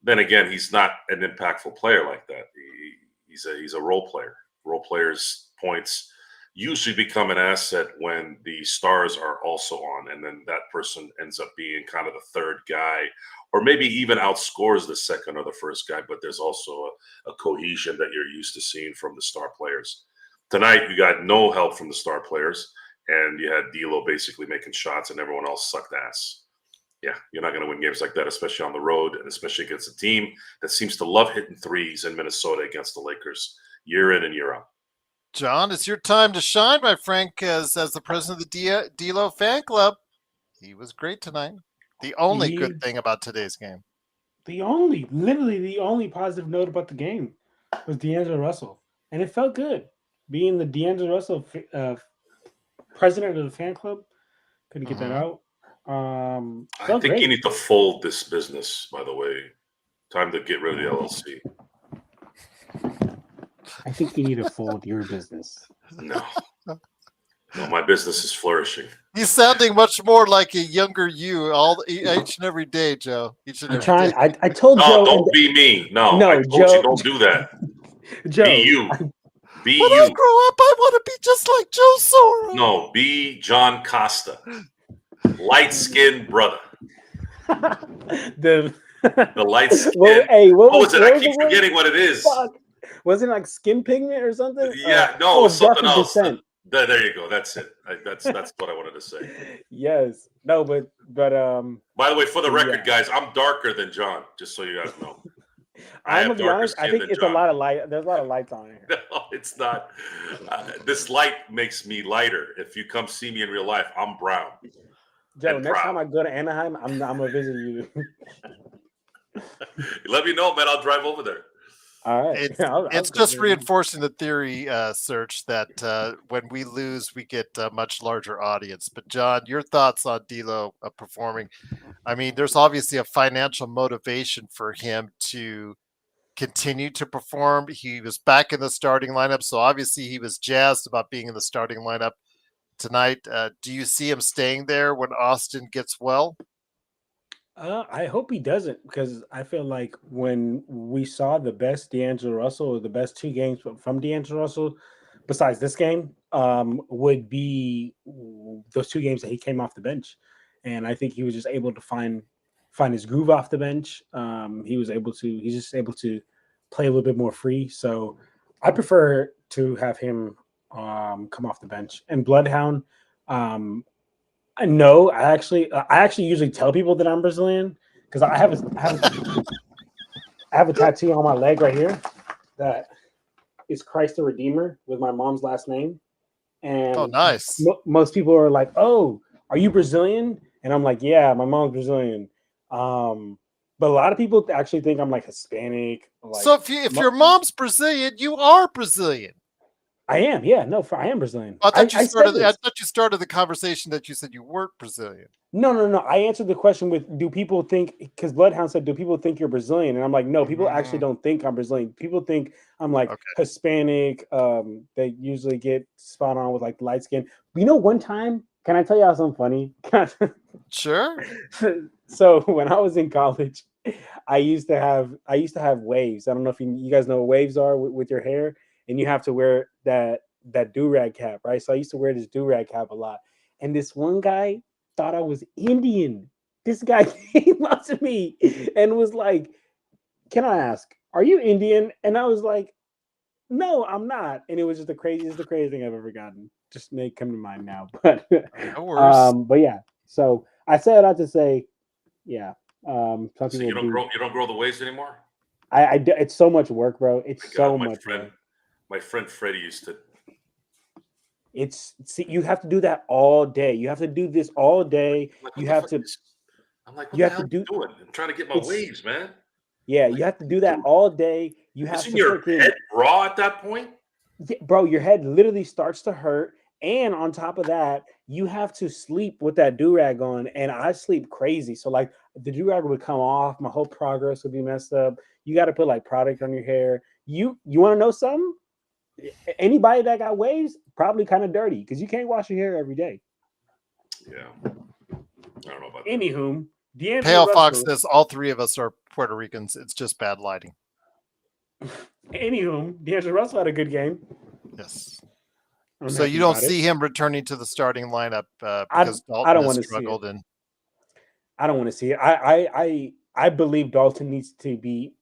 then again, he's not an impactful player like that. He's a role player. Role players' points usually become an asset when the stars are also on, and then that person ends up being kind of the third guy, or maybe even outscores the second or the first guy. But there's also a cohesion that you're used to seeing from the star players. Tonight, you got no help from the star players, and you had D'Lo basically making shots, and everyone else sucked ass. Yeah, you're not going to win games like that, especially on the road, and especially against a team that seems to love hitting threes in Minnesota against the Lakers year in and year out. John, it's your time to shine, my friend, as the president of the D'Lo fan club. He was great tonight. The only good thing about today's game. Literally the only positive note about the game was D'Angelo Russell. And it felt good. Being the D'Angelo Russell president of the fan club, couldn't get that out. I think you need to fold this business, by the way. Time to get rid of the LLC. I think you need to fold your business. No, my business is flourishing. He's sounding much more like a younger you each and every day, Joe. I'm trying. I told Joe. No, don't be me. No, I told Joe, you don't do that. Joe, be you. Be when you. I grow up, I want to be just like Joe Soro. No, be John Costa, light-skinned brother. the light skin. What was it? I keep forgetting what it is. Fuck. Wasn't it like skin pigment or something? Yeah, something else. There you go. That's it. That's what I wanted to say. Yes. No, but by the way, for the record, guys, I'm darker than John. Just so you guys know. I'm gonna be honest. I think it's John. A lot of light. There's a lot of lights on here. No, it's not. This light makes me lighter. If you come see me in real life, I'm brown. Joe, next time I go to Anaheim, I'm gonna visit you. Let me know, man. I'll drive over there. All right. It's just reinforcing the theory, Serge, that when we lose, we get a much larger audience. But John, your thoughts on D'Lo performing? I mean, there's obviously a financial motivation for him to continue to perform. He was back in the starting lineup, so obviously he was jazzed about being in the starting lineup tonight. Do you see him staying there when Austin gets well? I hope he doesn't, because I feel like when we saw the best D'Angelo Russell, or the best 2 games from D'Angelo Russell, besides this game, would be those 2 games that he came off the bench, and I think he was just able to find his groove off the bench. He's just able to play a little bit more free. So I prefer to have him come off the bench. And Bloodhound, no, I actually usually tell people that I'm Brazilian, because I have a tattoo on my leg right here that is Christ the Redeemer with my mom's last name. And nice. Most people are like, "Oh, are you Brazilian?" And I'm like, "Yeah, my mom's Brazilian." But a lot of people actually think I'm like Hispanic. So if your mom's Brazilian, you are Brazilian. I am, yeah. No, I am Brazilian. I thought you started the conversation that you said you weren't Brazilian. No. I answered the question with, do people think, because Bloodhound said, do people think you're Brazilian? And I'm like, no, people actually don't think I'm Brazilian. People think I'm like Hispanic. They usually get spot on with like light skin. You know, one time, can I tell y'all something funny? Sure. So when I was in college, I used to have waves. I don't know if you guys know what waves are with your hair. And you have to wear that do-rag cap, right? So I used to wear this do-rag cap a lot. And this one guy thought I was Indian. This guy came up to me and was like, "Can I ask, are you Indian?" And I was like, "No, I'm not." And it was just the craziest thing I've ever gotten. Just may come to mind now. But but yeah. So I said that to say, yeah. So you don't grow the waves anymore? I do. It's so much work, bro. It's so much work. My friend Freddie used to. You have to do that all day. You have to do this all day. I'm like, what the hell are you doing? I'm trying to get my waves, man. Yeah, you have to do that all day. Isn't your head raw at that point? Yeah, bro, your head literally starts to hurt. And on top of that, you have to sleep with that do-rag on. And I sleep crazy. So like the do-rag would come off. My whole progress would be messed up. You got to put like product on your hair. You want to know something? Anybody that got waves probably kind of dirty, because you can't wash your hair every day. Yeah, I don't know about that. Anywho, Pale Fox says all 3 of us are Puerto Ricans. It's just bad lighting. Anywho, D'Angelo Russell had a good game. Yes. I'm So happy you don't about it. see him returning to the starting lineup I because don't Dalton has wanna see it. struggled. And I don't want to see it. I believe Dalton needs to be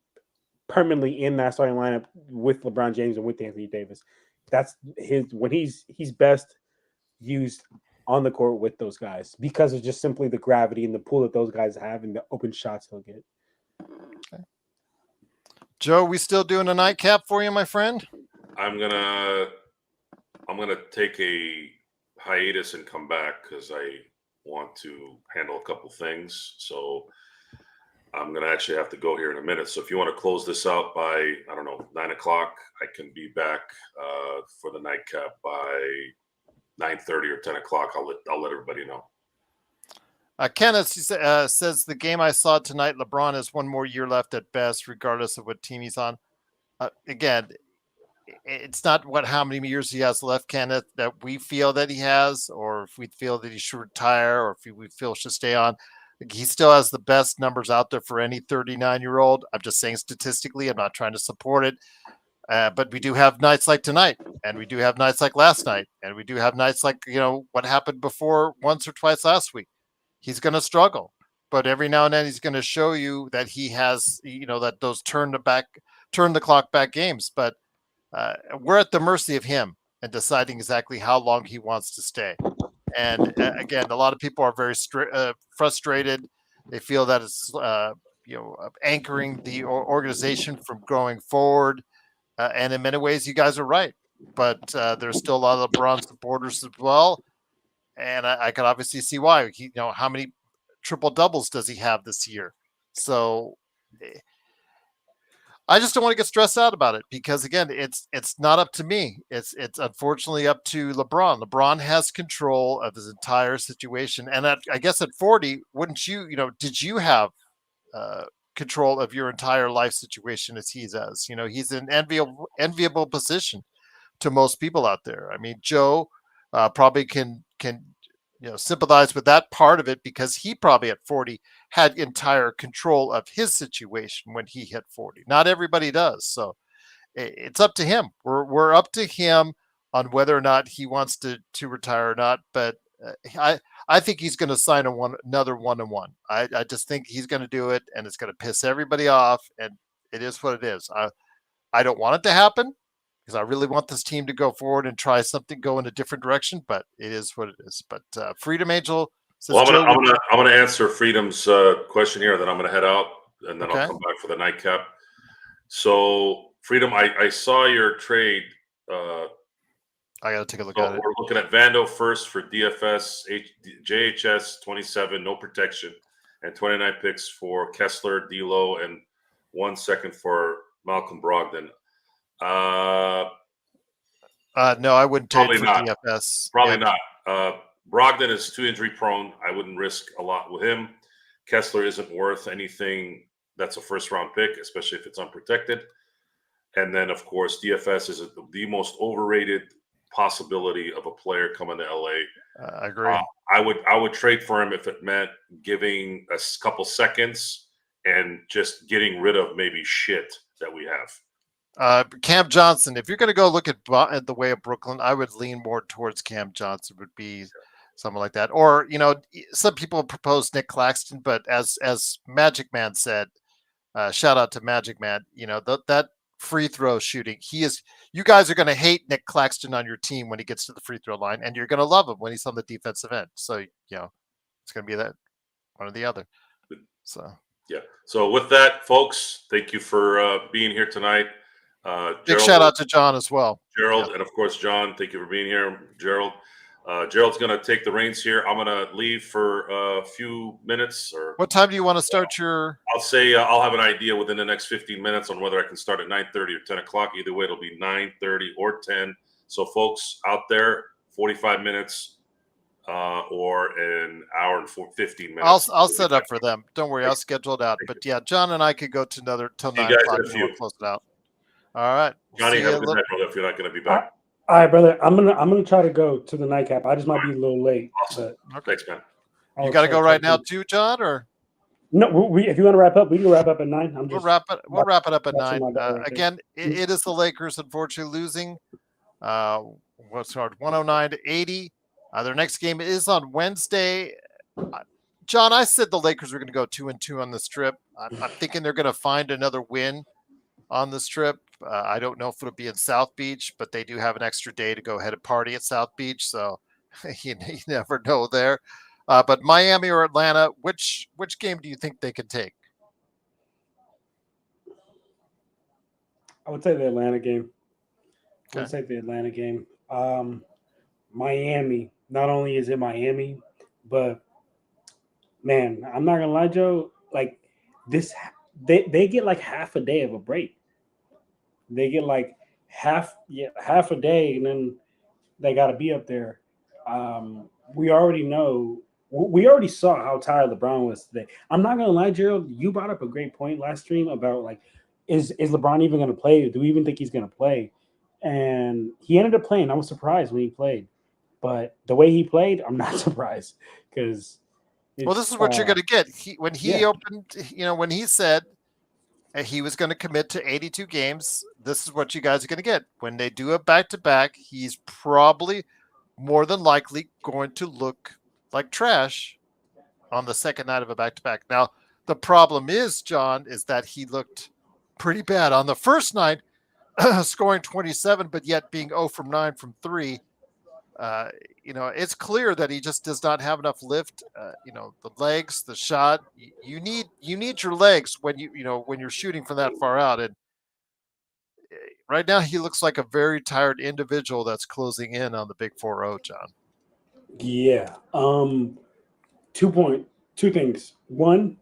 permanently in that starting lineup with LeBron James and with Anthony Davis. That's his when he's best used on the court with those guys because of just simply the gravity and the pull that those guys have and the open shots he'll get. Joe, we still doing a nightcap for you, my friend? I'm gonna take a hiatus and come back because I want to handle a couple things. So I'm gonna actually have to go here in a minute. So if you want to close this out by 9 o'clock, I can be back for the nightcap by 9:30 or 10 o'clock. I'll let everybody know. Kenneth says the game I saw tonight, LeBron has one more year left at best, regardless of what team he's on. Again, it's not how many years he has left, Kenneth, that we feel that he has, or if we feel that he should retire, or if we feel should stay on. He still has the best numbers out there for any 39-year-old. I'm just saying statistically, I'm not trying to support it. But we do have nights like tonight, and we do have nights like last night, and we do have nights like, what happened before once or twice last week. He's going to struggle, but every now and then he's going to show you that he has, that those turn the clock back games. But we're at the mercy of him and deciding exactly how long he wants to stay. And again, a lot of people are very frustrated. They feel that it's, anchoring the organization from going forward. And in many ways, you guys are right. But there's still a lot of LeBron supporters as well. And I can obviously see why. How many triple doubles does he have this year? So I just don't want to get stressed out about it because, again, it's not up to me. It's unfortunately up to LeBron. LeBron has control of his entire situation. And I guess at 40, wouldn't you, did you have control of your entire life situation as he does? He's in enviable position to most people out there. I mean, Joe probably can sympathize with that part of it because he probably at 40 had entire control of his situation when he hit 40. Not everybody does. So it's up to him. We're up to him on whether or not he wants to retire or not. But I think he's going to sign another 1-on-1. I just think he's going to do it, and it's going to piss everybody off. And it is what it is. I don't want it to happen, because I really want this team to go forward and try something, go in a different direction, but it is what it is. But Freedom Angel says, well, I'm gonna answer Freedom's question here, then I'm gonna head out, and then Okay. I'll come back for the nightcap. So, Freedom, I saw your trade. I got to take a look So at it. we're looking at Vando first for DFS, JHS 27, no protection, and 29 picks for Kessler, D'Lo, and 1 second for Malcolm Brogdon. No, I wouldn't trade Probably for not. DFS. Probably not. Brogdon is too injury prone. I wouldn't risk a lot with him. Kessler isn't worth anything that's a first round pick, especially if it's unprotected. And then, of course, DFS is the most overrated possibility of a player coming to LA. I agree. I would trade for him if it meant giving a couple seconds and just getting rid of maybe shit that we have. Cam Johnson, if you're going to go look at the way of Brooklyn, I would lean more towards Cam Johnson, would be something like that. Or, some people propose Nick Claxton, but as Magic Man said, shout out to Magic Man, that free throw shooting, you guys are going to hate Nick Claxton on your team when he gets to the free throw line, and you're going to love him when he's on the defensive end. So, it's going to be that one or the other. So, yeah. So with that, folks, thank you for being here tonight. Big shout out to John as well. Gerald, and of course, John, thank you for being here. Gerald. Gerald's going to take the reins here. I'm going to leave for a few minutes. What time do you want to start your? I'll say I'll have an idea within the next 15 minutes on whether I can start at 9:30 or 10 o'clock. Either way, it'll be 9:30 or 10. So, folks out there, 45 minutes or an hour and 15 minutes. I'll set up for them. Don't worry, I'll schedule it out. But yeah, John and I could go to till 9 o'clock and we'll close it out. All right, Johnny, have a good night, brother. If you're not going to be back. All right, brother. I'm gonna try to go to the nightcap. I just might be a little late. Awesome. Thanks, man. You got to go right now too, John, or? No, if you want to wrap up, we can wrap up at 9. We'll wrap it up at watching 9. my daughter right there. Again, it is the Lakers, unfortunately, losing. What's hard? 109-80. Their next game is on Wednesday. John, I said the Lakers were going to go 2-2 on this trip. I'm thinking they're going to find another win on this trip. I don't know if it'll be in South Beach, but they do have an extra day to go ahead and party at South Beach, so you never know there. But Miami or Atlanta, which game do you think they could take? I would say the Atlanta game. Okay. I would say the Atlanta game. Miami. Not only is it Miami, but man, I'm not gonna lie, Joe. Like this, they get like half a day of a break. They get like half a day, and then they got to be up there. We already know. We already saw how tired LeBron was today. I'm not gonna lie, Gerald. You brought up a great point last stream about like, is LeBron even gonna play? Do we even think he's gonna play? And he ended up playing. I was surprised when he played, but the way he played, I'm not surprised because. Well, this is what you're going to get. When he said he was going to commit to 82 games, this is what you guys are going to get. When they do a back-to-back, he's probably more than likely going to look like trash on the second night of a back-to-back. Now, the problem is, John, is that he looked pretty bad on the first night, scoring 27, but yet being 0 from 9 from 3. It's clear that he just does not have enough lift. The legs, the shot. You need your legs when when you're shooting from that far out. And right now, he looks like a very tired individual that's closing in on the big 4-0, John. Yeah. 2 things. One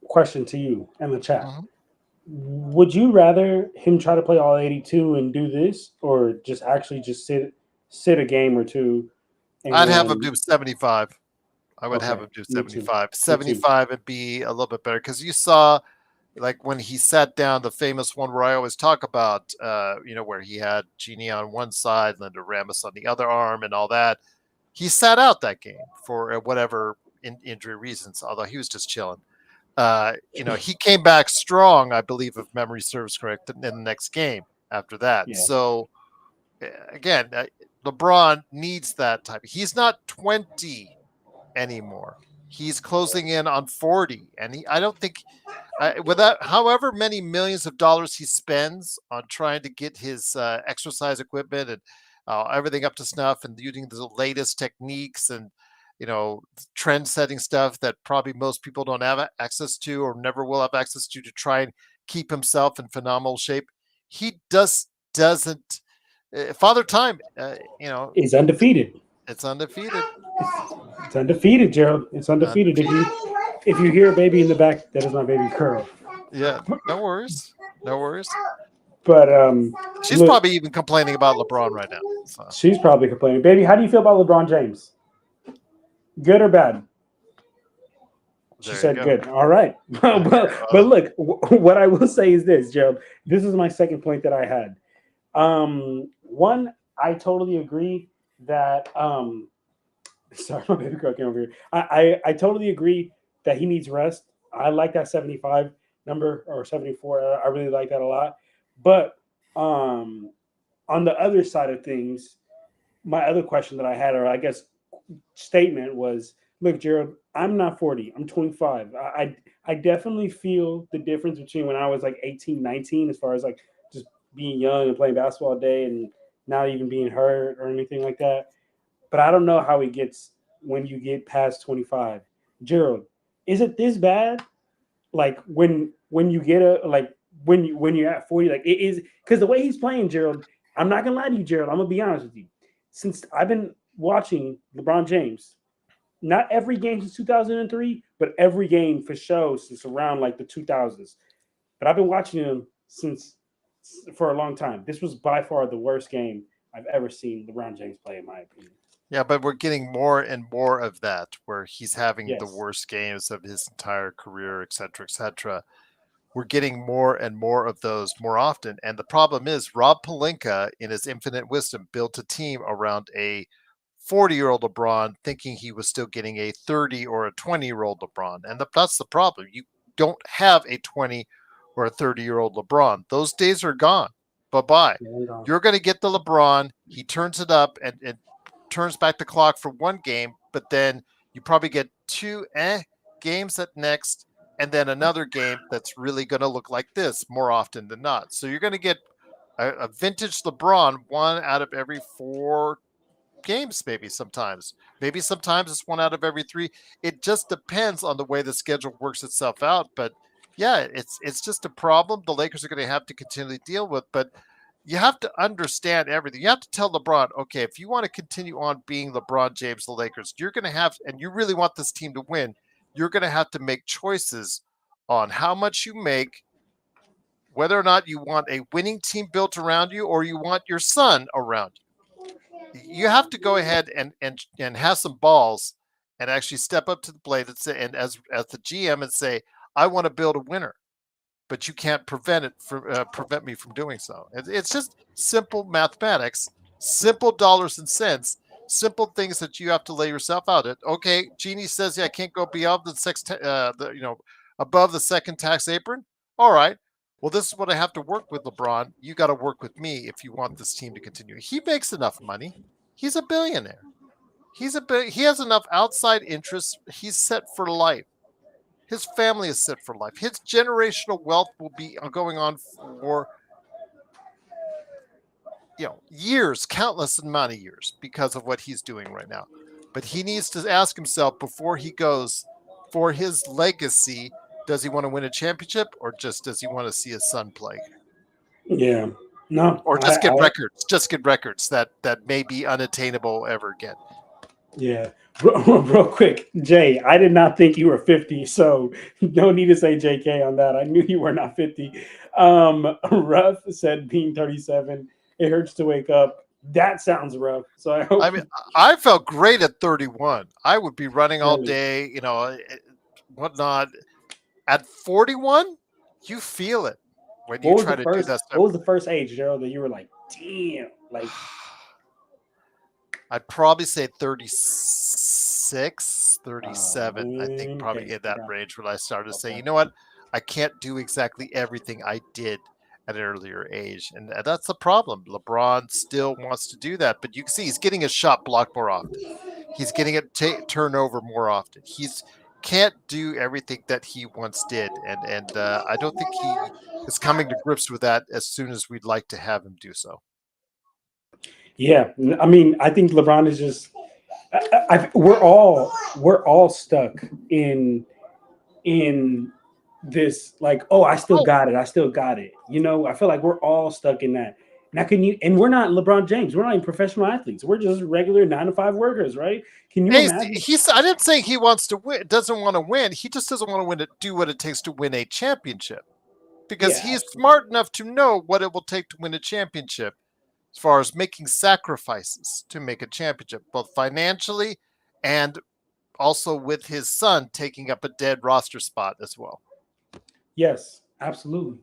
question to you and the chat. Mm-hmm. Would you rather him try to play all 82 and do this, or just sit a game or two? I'd have him do 75. I would have Okay, him do me too. 75. 75 would be a little bit better because you saw, like when he sat down, the famous one where I always talk about, where he had Genie on one side, Linda Ramos on the other arm, and all that. He sat out that game for whatever injury reasons, although he was just chilling. He came back strong, I believe, if memory serves correct, in the next game after that. Yeah. So, again, LeBron needs that type. He's not 20 anymore. He's closing in on 40. And I don't think, without however many millions of dollars he spends on trying to get his exercise equipment and everything up to snuff and using the latest techniques and trend-setting stuff that probably most people don't have access to or never will have access to try and keep himself in phenomenal shape. He doesn't. Father Time, is undefeated. It's undefeated. It's undefeated, Gerald. It's undefeated. If you hear a baby in the back, that is my baby Curl. Yeah, no worries. But she's probably even complaining about LeBron right now. So. She's probably complaining. Baby, how do you feel about LeBron James? Good or bad? She said good. All right. but look, what I will say is this, Gerald. This is my second point that I had. One, I totally agree that sorry, my baby girl came over here. I totally agree that he needs rest. I like that 75 number or 74. I really like that a lot. But on the other side of things, my other question that I had, or I guess statement was, look, Gerald, I'm not 40. I'm 25. I definitely feel the difference between when I was like 18, 19, as far as like just being young and playing basketball all day and not even being hurt or anything like that. But I don't know how it gets when you get past 25. Gerald, is it this bad? Like when you get when you're at 40, like it is, because the way he's playing, Gerald, I'm not gonna lie to you, Gerald. I'm gonna be honest with you. Since I've been watching LeBron James, not every game since 2003, but every game for show since around like the 2000s. But I've been watching him for a long time. This was by far the worst game I've ever seen LeBron James play, in my opinion. Yeah, but we're getting more and more of that, where he's having Yes. the worst games of his entire career, et cetera, et cetera. We're getting more and more of those more often. And the problem is Rob Pelinka, in his infinite wisdom, built a team around a 40-year-old LeBron thinking he was still getting a 30 or a 20-year-old LeBron. And that's the problem. You don't have a 20 or a 30-year-old LeBron. Those days are gone. Bye-bye. You're going to get the LeBron. He turns it up and turns back the clock for one game, but then you probably get two games at next, and then another game that's really going to look like this more often than not. So you're going to get a vintage LeBron 1 out of every 4 games, maybe sometimes it's 1 out of every 3. It just depends on the way the schedule works itself out. But yeah, it's just a problem the Lakers are going to have to continually deal with. But you have to understand everything. You have to tell LeBron, okay, if you want to continue on being LeBron James, the Lakers, you're going to have, and you really want this team to win, you're going to have to make choices on how much you make, whether or not you want a winning team built around you or you want your son around you. You have to go ahead and have some balls and actually step up to the plate and say, and as the GM, and say, I want to build a winner, but you can't prevent me from doing so. It's just simple mathematics, simple dollars and cents, simple things that you have to lay yourself out at. Okay, Jeannie says, yeah, I can't go beyond above the second tax apron. All right. Well, this is what I have to work with, LeBron. You got to work with me if you want this team to continue. He makes enough money. He's a billionaire. He has enough outside interests. He's set for life. His family is set for life. His generational wealth will be going on for years, countless amount of years, because of what he's doing right now. But he needs to ask himself before he goes for his legacy, does he want to win a championship, or just does he want to see his son play? Yeah. No. Or just get records that may be unattainable ever again. Yeah. Real quick, Jay, I did not think you were 50, so no need to say JK on that. I knew you were not 50. Ruff said being 37, it hurts to wake up. That sounds rough. So I hope. I mean, I felt great at 31. I would be running all day, whatnot. At 41, you feel it when you try to do that stuff. What was the first age, Gerald, that you were like, damn, like? I'd probably say 36, 37. I think probably in that range when I started to say, you know what? I can't do exactly everything I did at an earlier age. And that's the problem. LeBron still wants to do that. But you can see he's getting his shot blocked more often. He's getting it turnover more often. He's can't do everything that he once did. And I don't think he is coming to grips with that as soon as we'd like to have him do so. Yeah, I mean, I think LeBron is just. We're all stuck in this, like, oh, I still got it. I feel like we're all stuck in that. Now, and we're not LeBron James. We're not even professional athletes. We're just regular 9-to-5 workers, right? Can you imagine? I didn't say he wants to win. Doesn't want to win. He just doesn't want to do what it takes to win a championship, because he's smart enough to know what it will take to win a championship, as far as making sacrifices to make a championship, both financially and also with his son taking up a dead roster spot as well. Yes, absolutely.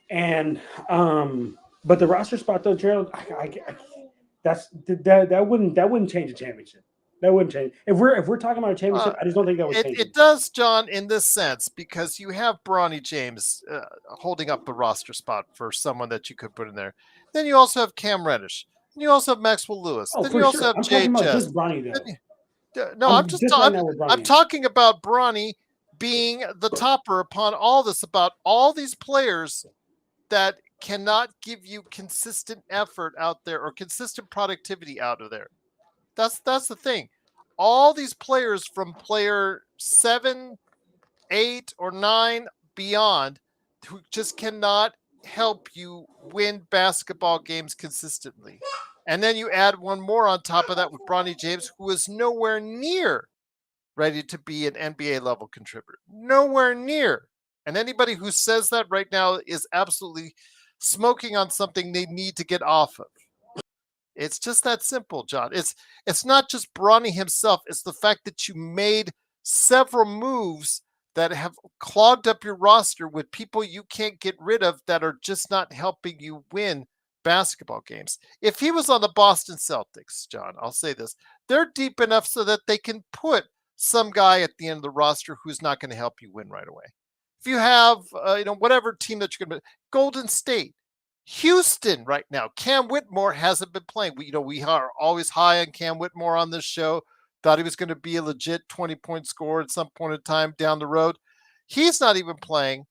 And but the roster spot though, Gerald, that wouldn't change a championship. That wouldn't change. If we're talking about a championship, I just don't think that would change. It does, John, in this sense, because you have Bronny James holding up the roster spot for someone that you could put in there. Then you also have Cam Reddish. And you also have Maxwell Lewis. Then you also have Jay Jess. No, I'm talking about Bronny being the topper upon all this, about all these players that cannot give you consistent effort out there or consistent productivity out of there. That's the thing. All these players from player 7, 8, or 9 beyond who just cannot help you win basketball games consistently. And then you add one more on top of that with Bronny James, who is nowhere near ready to be an NBA level contributor. Nowhere near. And anybody who says that right now is absolutely smoking on something they need to get off of. It's just that simple, John. It's not just Bronny himself. It's the fact that you made several moves that have clogged up your roster with people you can't get rid of that are just not helping you win basketball games. If he was on the Boston Celtics, John, I'll say this. They're deep enough so that they can put some guy at the end of the roster who's not going to help you win right away. If you have, whatever team that you're going to, Golden State, Houston right now, Cam Whitmore hasn't been playing. We are always high on Cam Whitmore on this show. Thought he was going to be a legit 20-point scorer at some point in time down the road. He's not even playing,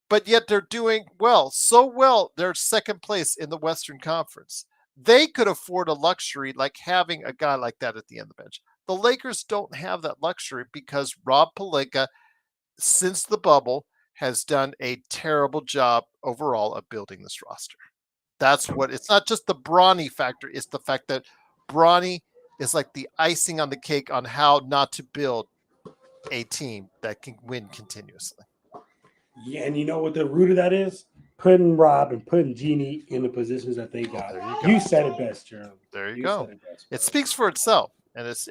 but yet they're doing well. So well, they're second place in the Western Conference. They could afford a luxury like having a guy like that at the end of the bench. The Lakers don't have that luxury because Rob Pelinka, since the bubble, has done a terrible job overall of building this roster. That's what, it's not just the Bronny factor. It's the fact that Bronny is like the icing on the cake on how not to build a team that can win continuously. Yeah, and you know what the root of that is? Putting Rob and putting Jeannie in the positions that they got. There you go. You said it best, Jerome. There you go. Said it best, It speaks for itself. And as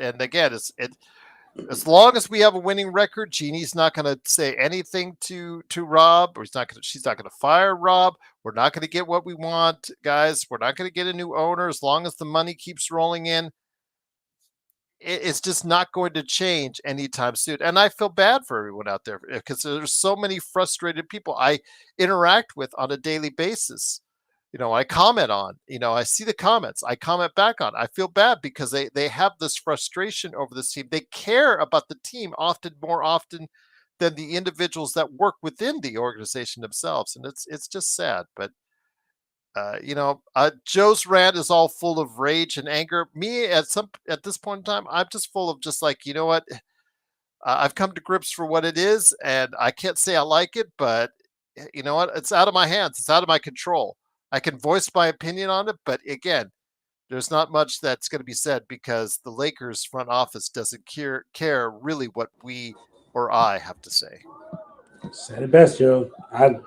long as we have a winning record, Jeannie's not going to say anything to Rob, or she's not going to fire Rob. We're not going to get what we want, guys. We're not going to get a new owner as long as the money keeps rolling in. It's just not going to change anytime soon. And I feel bad for everyone out there because there's so many frustrated people I interact with on a daily basis. I comment on, I see the comments, I comment back on. I feel bad because they have this frustration over this team. They care about the team more often than the individuals that work within the organization themselves. And it's just sad. But Joe's rant is all full of rage and anger. Me at this point in time, I'm just full of just like, you know what? I've come to grips for what it is, and I can't say I like it, but you know what? It's out of my hands. It's out of my control. I can voice my opinion on it, but again, there's not much that's going to be said because the Lakers front office doesn't care really what we or I have to say. Said it best, Joe. I have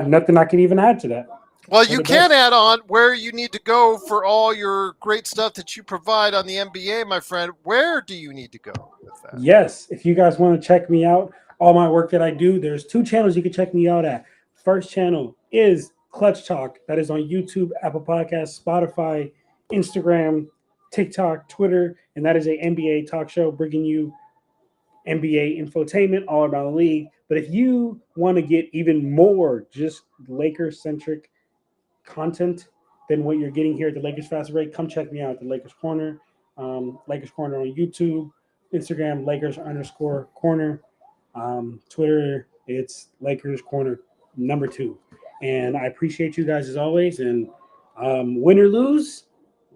nothing I can even add to that. Well, you can add on where you need to go for all your great stuff that you provide on the NBA, my friend. Where do you need to go with that? Yes, if you guys want to check me out, all my work that I do, there's 2 channels you can check me out at. First channel is Clutch Talk. That is on YouTube, Apple Podcasts, Spotify, Instagram, TikTok, Twitter, and that is a NBA talk show bringing you NBA infotainment all about the league. But if you want to get even more just Lakers-centric content than what you're getting here at the Lakers Fast Break, come check me out at the Lakers Corner. Lakers Corner on YouTube, Instagram, Lakers_corner. Twitter, it's Lakers Corner #2. And I appreciate you guys as always. And win or lose,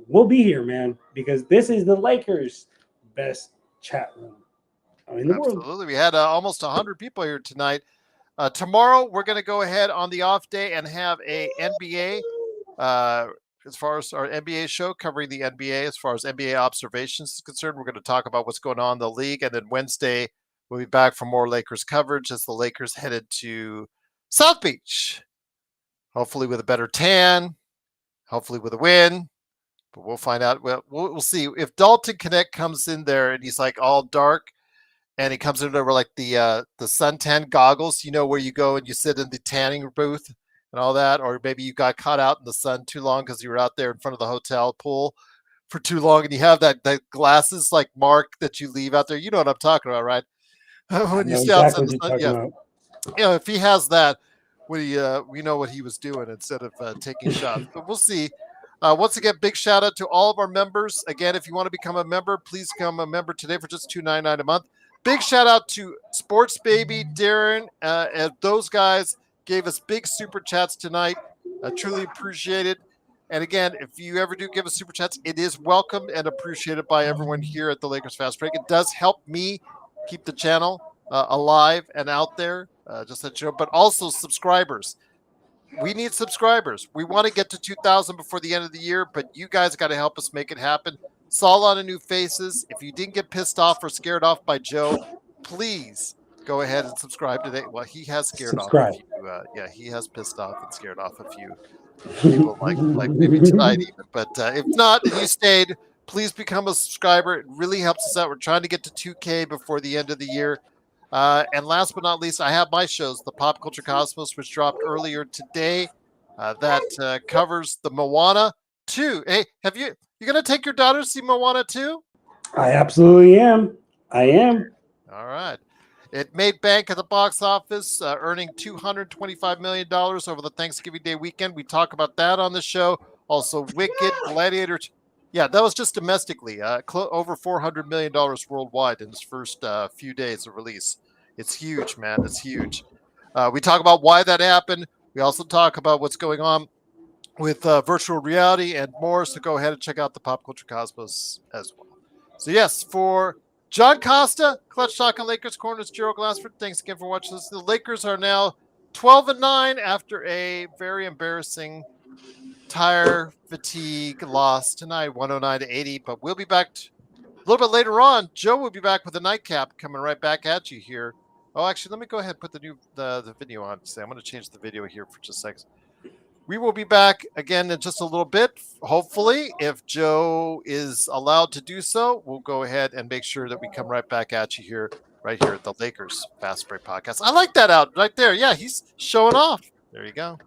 we'll be here, man, because this is the Lakers' best chat room in the world. Absolutely. We had almost 100 people here tonight. Tomorrow, we're going to go ahead on the off day and have a NBA, as far as our NBA show covering the NBA, as far as NBA observations is concerned. We're going to talk about what's going on in the league. And then Wednesday, we'll be back for more Lakers coverage as the Lakers headed to South Beach. Hopefully with a better tan, hopefully with a win. But we'll find out. We'll see. If Dalton Connect comes in there and he's like all dark, and he comes in over like the suntan goggles, where you go and you sit in the tanning booth and all that, or maybe you got caught out in the sun too long because you were out there in front of the hotel pool for too long, and you have that glasses like mark that you leave out there. You know what I'm talking about, right? When you stay outside the sun, yeah. If he has that, we know what he was doing instead of taking shots. But we'll see. Once again, big shout out to all of our members. Again, if you want to become a member, please become a member today for just $2.99 a month. Big shout out to Sports Baby, Darren, and those guys gave us big super chats tonight. I truly appreciate it. And again, if you ever do give us super chats, it is welcomed and appreciated by everyone here at the Lakers Fast Break. It does help me keep the channel alive and out there, just that you know. But also subscribers. We need subscribers. We want to get to 2,000 before the end of the year, but you guys got to help us make it happen. Saw a lot of new faces. If you didn't get pissed off or scared off by Joe, please go ahead and subscribe today. Well, he has scared off a few. He has pissed off and scared off a few people, like maybe tonight even. But if not, and you stayed, please become a subscriber. It really helps us out. We're trying to get to 2K before the end of the year. And last but not least, I have my shows, The Pop Culture Cosmos, which dropped earlier today. that covers the Moana 2. Hey, you going to take your daughter to see Moana 2? I absolutely am. I am. All right. It made bank at the box office, earning $225 million over the Thanksgiving Day weekend. We talk about that on the show. Also, Wicked, Gladiator. Yeah, that was just domestically. Over $400 million worldwide in its first few days of release. It's huge, man. It's huge. We talk about why that happened. We also talk about what's going on with virtual reality and more. So go ahead and check out the Pop Culture Cosmos as well. So yes, for John Costa, Clutch Talk on Lakers Corners, Gerald Glassford. Thanks again for watching this. The Lakers are now 12-9 after a very embarrassing tire fatigue loss tonight, 109-80. But we'll be back a little bit later on. Joe will be back with a nightcap coming right back at you here. Oh, actually, let me go ahead and put the video on. I'm going to change the video here for just a second. We will be back again in just a little bit. Hopefully, if Joe is allowed to do so, we'll go ahead and make sure that we come right back at you here, right here at the Lakers Fast Break Podcast. I like that out right there. Yeah, he's showing off. There you go.